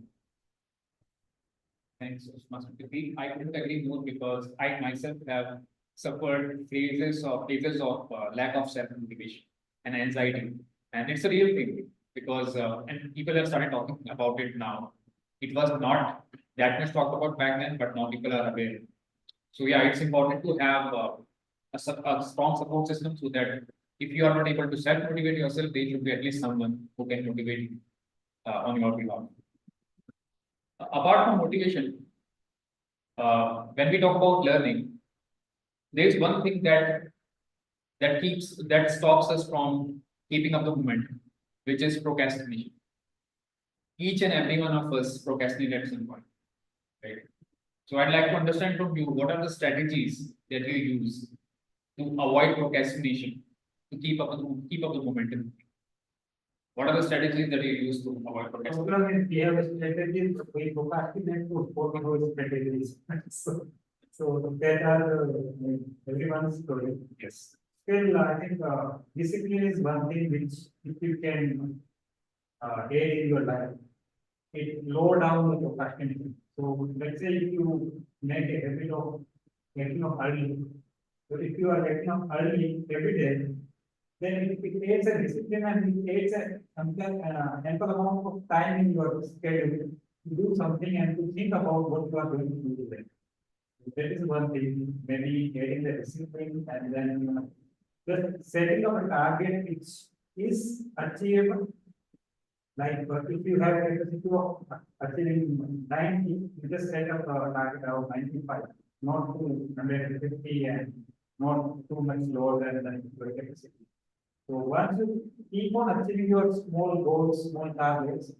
Thanks, Master Pratik. I couldn't agree more because I myself have suffered phases of lack of self-motivation and anxiety, and it's a real thing because and people have started talking about it now. It was not that much talked about back then, but now people are aware. So yeah, it's important to have a strong support system so that if you are not able to self-motivate yourself, there should be at least someone who can motivate you on your behalf. Apart from motivation, when we talk about learning, there is one thing that stops us from keeping up the momentum, which is procrastination. Each and every one of us procrastinate at some point, right? So I'd like to understand from you what are the strategies that you use to avoid procrastination, to keep up the momentum. What are the strategies that you use to avoid procrastination? Problem is we have a strategy, but we procrastinate to follow those strategies. So that are everyone's story. Yes. Still, I think discipline is one thing which if you can aid in your life, it lower down the procrastination. So let's say if you make a habit of getting up early, so if you are getting up early every day, then it creates a discipline and it creates a ample amount of time in your schedule to do something and to think about what you are going to do today. That is one thing, maybe getting the discipline and then the setting of a target which is achievable. Like, if you have a capacity of achieving 90, you just set up a target of 95, not to 150 and not too much lower than your capacity. So once you keep on achieving your small goals, small targets,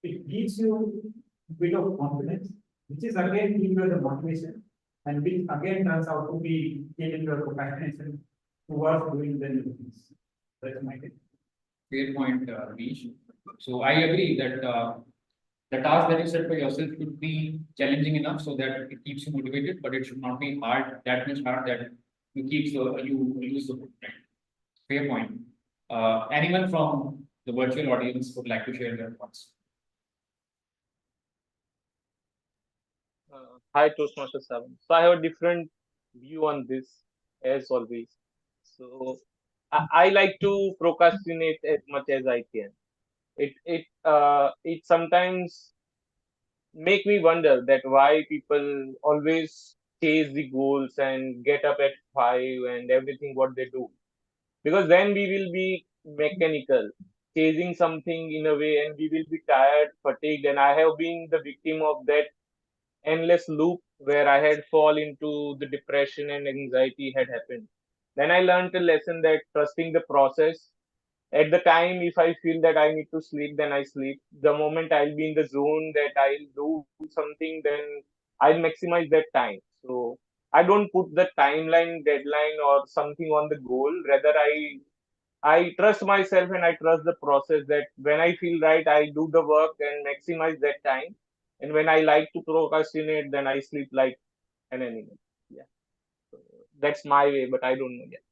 it gives you a bit of confidence, which is again give you the motivation, and which again turns out to be giving your procrastination towards doing the new things. That's my take. Fair point, Vish. So I agree that the task that you set for yourself should be challenging enough so that it keeps you motivated, but it should not be hard, that much hard that you lose the hook, right? Fair point. Anyone from the virtual audience would like to share their thoughts? Hi, Toastmaster 7. So I have a different view on this, as always. So I like to procrastinate as much as I can. It sometimes make me wonder that why people always chase the goals and get up at 5 and everything what they do. Because then we will be mechanical, chasing something in a way, and we will be tired, fatigued. And I have been the victim of that endless loop where I had fall into the depression and anxiety had happened. Then I learned a lesson that trusting the process. At the time, if I feel that I need to sleep, then I sleep. The moment I'll be in the zone that I'll do something, then I'll maximize that time. So I don't put the timeline, deadline, or something on the goal. Rather, I trust myself and I trust the process that when I feel right, I do the work and maximize that time. And when I like to procrastinate, then I sleep like an animal. Yeah. So that's my way, but I don't know yet.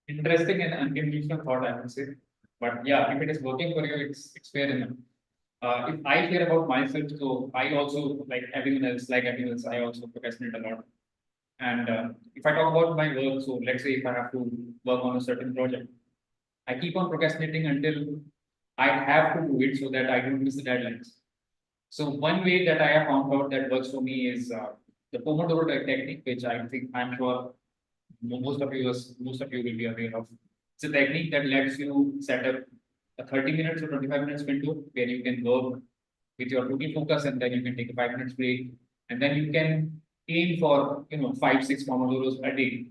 Interesting and unconventional thought, I would say. But yeah, if it is working for you, it's fair enough. If I share about myself, so I also, like everyone else, I also procrastinate a lot. And if I talk about my work, so let's say if I have to work on a certain project, I keep on procrastinating until I have to do it so that I don't miss the deadlines. So one way that I have found out that works for me is the Pomodoro technique, which I think I'm sure most of you will be aware of. It's a technique that lets you set up a 30 minutes or 25 minutes window where you can work with your total focus, and then you can take a 5 minutes break, and then you can aim for 5-6 pomodoros a day.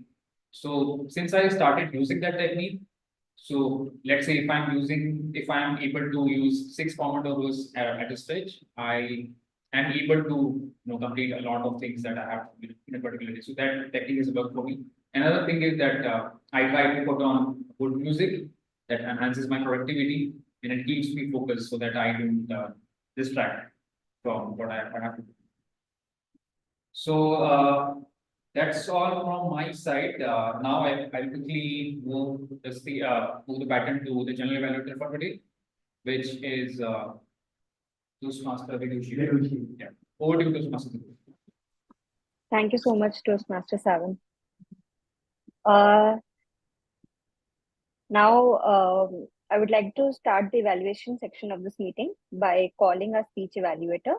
So since I started using that technique, so let's say if I'm able to use 6 pomodoros at a stretch, I am able to complete a lot of things that I have to do in a particular day. So that technique is work for me. Another thing is that I try to put on good music that enhances my productivity and it keeps me focused so that I don't distract from what I have to do. So that's all from my side. Now I'll quickly move the baton to the general evaluator for today, which is Toastmaster Vidushi. Yeah. Over to you, Toastmaster. Thank you so much, Toastmaster 7. Now, I would like to start the evaluation section of this meeting by calling a speech evaluator.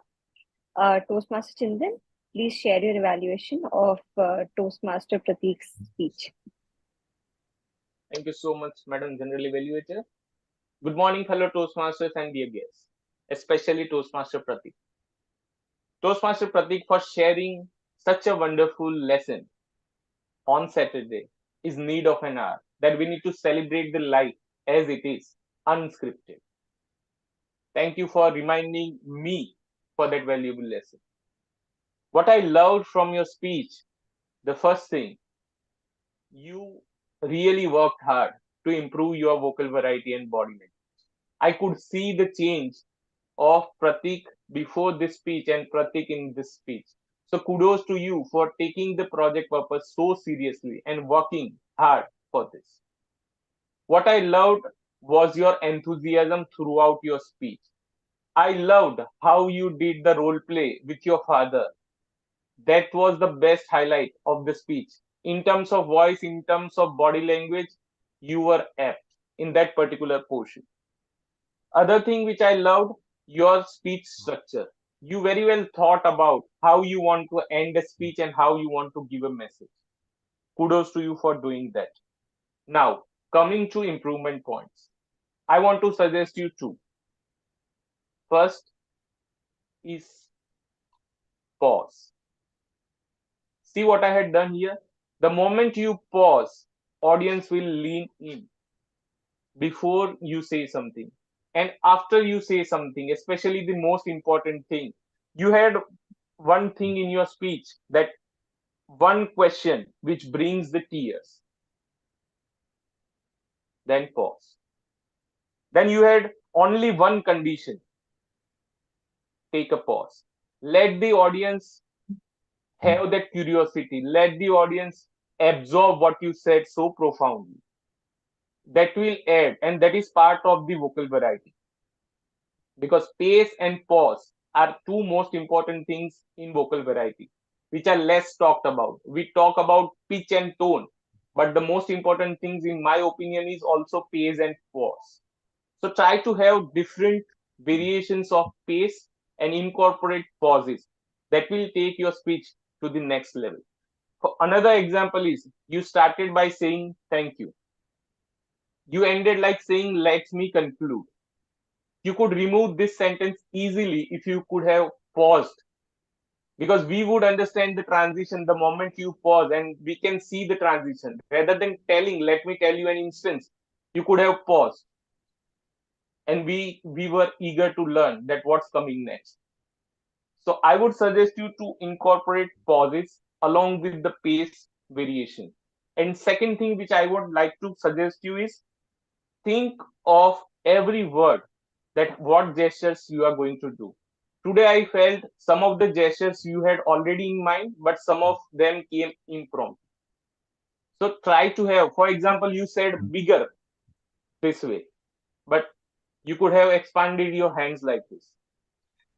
Toastmaster Chindan, please share your evaluation of Toastmaster Prateek's speech. Thank you so much, Madam General Evaluator. Good morning, fellow Toastmasters and dear guests, especially Toastmaster Prateek. Toastmaster Prateek for sharing such a wonderful lesson on Saturday is need of an hour, that we need to celebrate the life as it is, unscripted. Thank you for reminding me for that valuable lesson. What I loved from your speech, the first thing, you really worked hard to improve your vocal variety and body language. I could see the change of Prateek before this speech and Prateek in this speech. So kudos to you for taking the project purpose so seriously and working hard for this. What I loved was your enthusiasm throughout your speech. I loved how you did the role play with your father. That was the best highlight of the speech. In terms of voice, in terms of body language, you were apt in that particular portion. Other thing which I loved, your speech structure. You very well thought about how you want to end a speech and how you want to give a message. Kudos to you for doing that. Now, coming to improvement points, I want to suggest you two. First is pause. See what I had done here? The moment you pause, audience will lean in before you say something. And after you say something, especially the most important thing, you had one thing in your speech, that one question which brings the tears. Then pause. Then you had only one condition. Take a pause. Let the audience have that curiosity. Let the audience absorb what you said so profoundly. That will add, and that is part of the vocal variety. Because pace and pause are two most important things in vocal variety, which are less talked about. We talk about pitch and tone, but the most important things, in my opinion, is also pace and pause. So try to have different variations of pace and incorporate pauses. That will take your speech to the next level. Another example is, you started by saying thank you. You ended like saying let me conclude. You could remove this sentence easily if you could have paused, because we would understand the transition the moment you pause, and we can see the transition. Rather than telling, let me tell you an instance, you could have paused, and we were eager to learn that what's coming next. So I would suggest you to incorporate pauses along with the pace variation. And second thing which I would like to suggest you is, think of every word, that what gestures you are going to do. Today I felt some of the gestures you had already in mind, but some of them came impromptu. So try to have, for example, you said bigger this way, but you could have expanded your hands like this.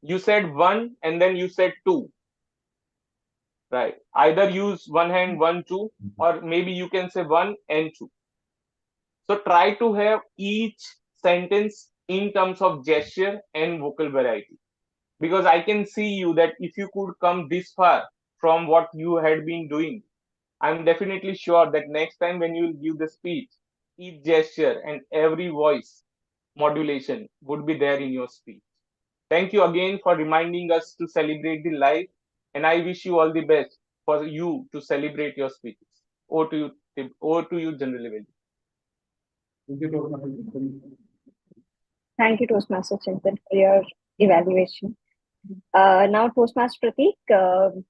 You said one and then you said two, right? Either use one hand, one, two, or maybe you can say one and two. So try to have each sentence in terms of gesture and vocal variety. Because I can see you that if you could come this far from what you had been doing, I'm definitely sure that next time when you will give the speech, each gesture and every voice modulation would be there in your speech. Thank you again for reminding us to celebrate the life, and I wish you all the best for you to celebrate your speeches. Over to you, over to you, General Evaluation. Thank you, Toastmaster Chintan, for your evaluation. Now, Toastmaster Pratik,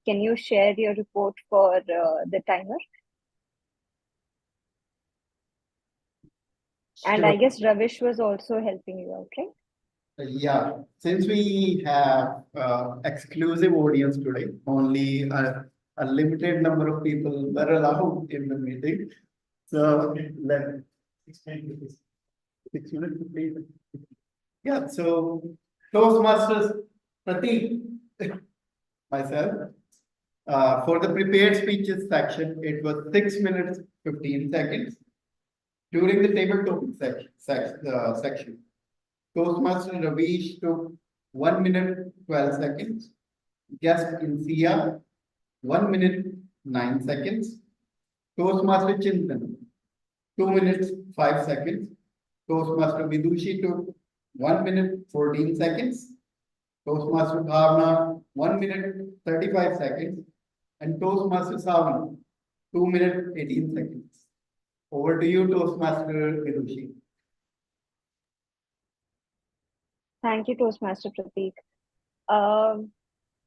can you share your report for the timer? And I guess Ravish was also helping you out, right? Yeah, since we have exclusive audience today, only a limited number of people were allowed in the meeting. So let 6 minutes, please. Yeah, so Toastmasters Pratik, myself, for the prepared speeches section, it was 6 minutes 15 seconds. During the table topic section, Toastmaster Ravish took 1 minute 12 seconds. Guest Insia 1 minute 9 seconds. Toastmaster Chintan 2 minutes 5 seconds. Toastmaster Vidushi took 1 minute 14 seconds. Toastmaster Bhavna 1 minute 35 seconds. And Toastmaster Savan 2 minutes 18 seconds. Over to you, Toastmaster Vidushi. Thank you, Toastmaster Pratik.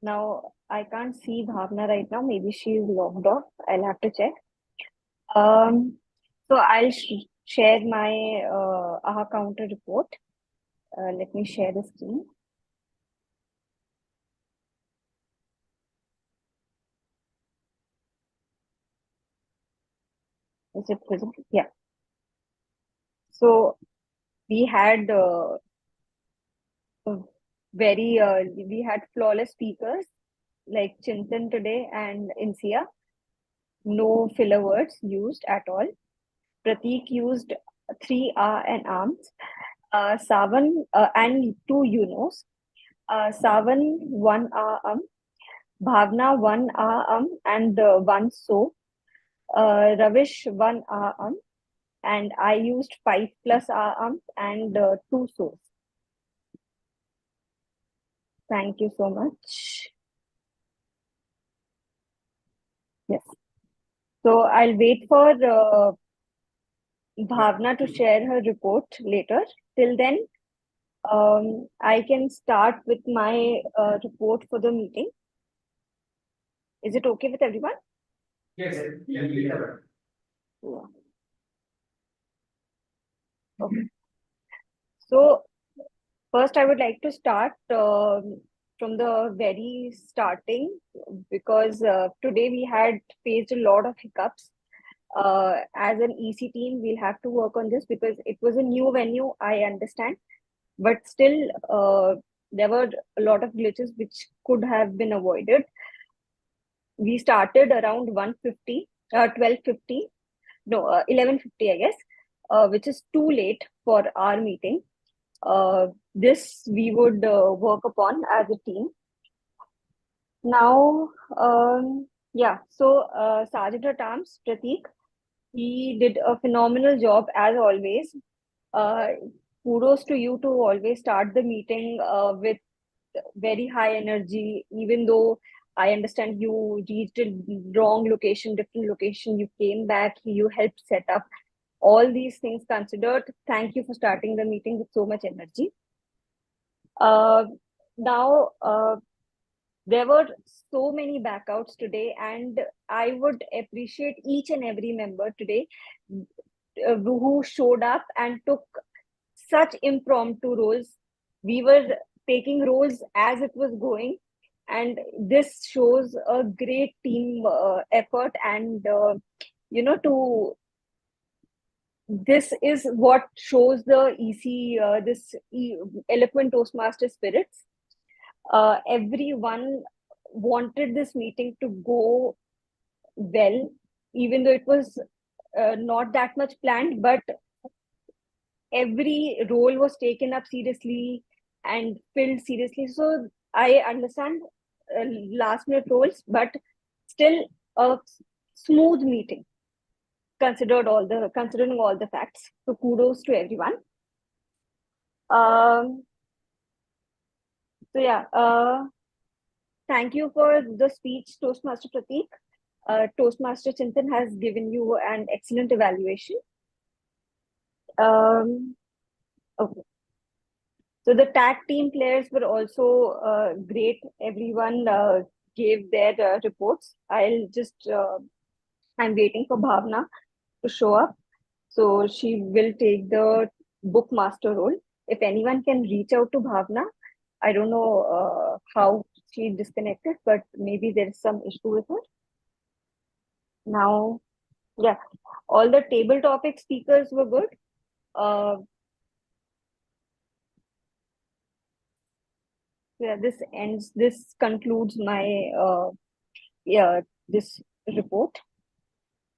Now, I can't see Bhavna right now. Maybe she is logged off. I'll have to check. So I'll share my AHA counter report. Let me share the screen. Is it visible? Yeah. So we had we had flawless speakers like Chintan today and Insia. No filler words used at all. Pratik used 3 and arms. Savan and 2 Yunos. Savan 1 Bhavna 1 and 1 so. Ravish 1 and I used 5 plus and 2 so's. Thank you so much. Yes. So I'll wait for Bhavna to share her report later. Till then, I can start with my report for the meeting. Is it okay with everyone? Yes. Yeah. Okay. So first, I would like to start from the very starting because today we had faced a lot of hiccups. As an EC team, we'll have to work on this because it was a new venue, I understand. But still, there were a lot of glitches which could have been avoided. We started around 12:50, no, 11:50, I guess, which is too late for our meeting. This we would work upon as a team. Now, yeah, so Sergeant at Arms, Pratik, he did a phenomenal job as always. Kudos to you to always start the meeting with very high energy, even though I understand you reached a wrong location, different location, you came back, you helped set up. All these things considered, thank you for starting the meeting with so much energy. Now, there were so many backouts today, and I would appreciate each and every member today who showed up and took such impromptu roles. We were taking roles as it was going, and this shows a great team effort. And this is what shows the EC, eloquent Toastmaster spirits. Everyone wanted this meeting to go well, even though it was not that much planned, but every role was taken up seriously and filled seriously. So I understand last minute roles, but still a smooth meeting considering all the facts. So kudos to everyone. So yeah, thank you for the speech, Toastmaster Pratik. Toastmaster Chintan has given you an excellent evaluation. Okay. So the tag team players were also great. Everyone gave their reports. I'm waiting for Bhavna to show up. So she will take the bookmaster role. If anyone can reach out to Bhavna, I don't know how she disconnected, but maybe there is some issue with her. Now, yeah, all the table topic speakers were good. Yeah, this concludes my this report.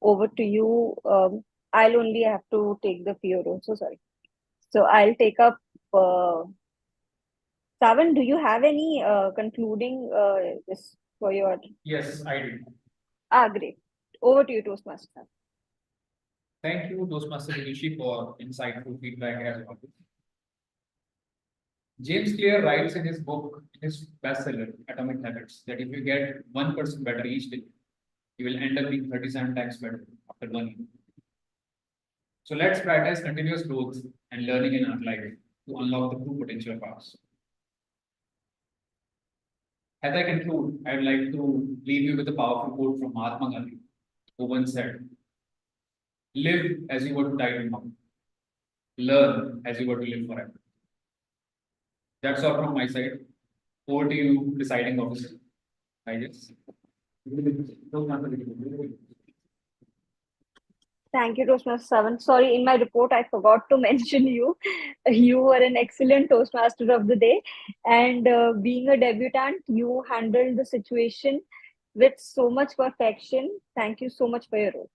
Over to you. I'll only have to take the PO. So sorry. So I'll take up. Savan, do you have any concluding this for your? Yes, I do. Great. Over to you, Toastmaster. Thank you, Toastmaster Rishi, for insightful feedback as well. James Clear writes in his book, his bestseller, Atomic Habits, that if you get 1% better each day, you will end up being 37 times better after 1 year. So let's prioritize continuous growth and learning in our life to unlock the true potential of us. As I conclude, I would like to leave you with a powerful quote from Mahatma Gandhi, who once said, "Live as you were to die tomorrow. Learn as you were to live forever." That's all from my side. Over to you, deciding officer. I guess. Thank you, Toastmaster Savan. Sorry, in my report, I forgot to mention you. You were an excellent Toastmaster of the day. And being a debutant, you handled the situation with so much perfection. Thank you so much for your role.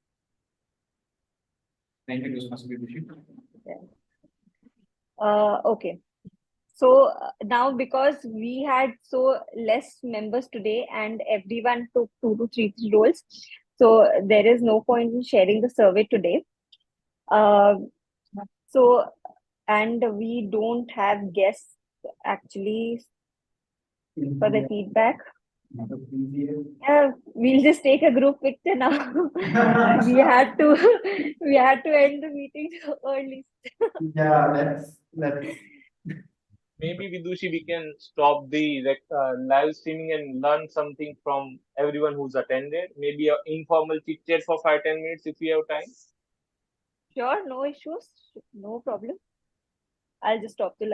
Thank you, Toastmaster Vidushi. Okay. So now because we had so less members today and everyone took 2 to 3 roles, so there is no point in sharing the survey today. So and we don't have guests actually for the feedback. We'll just take a group picture now. we had to end the meeting early. Yeah, let's. Maybe Vidushi, we can stop the live streaming and learn something from everyone who's attended. Maybe an informal chit chat for 5-10 minutes if we have time. Sure, no issues, no problem. I'll just stop the live.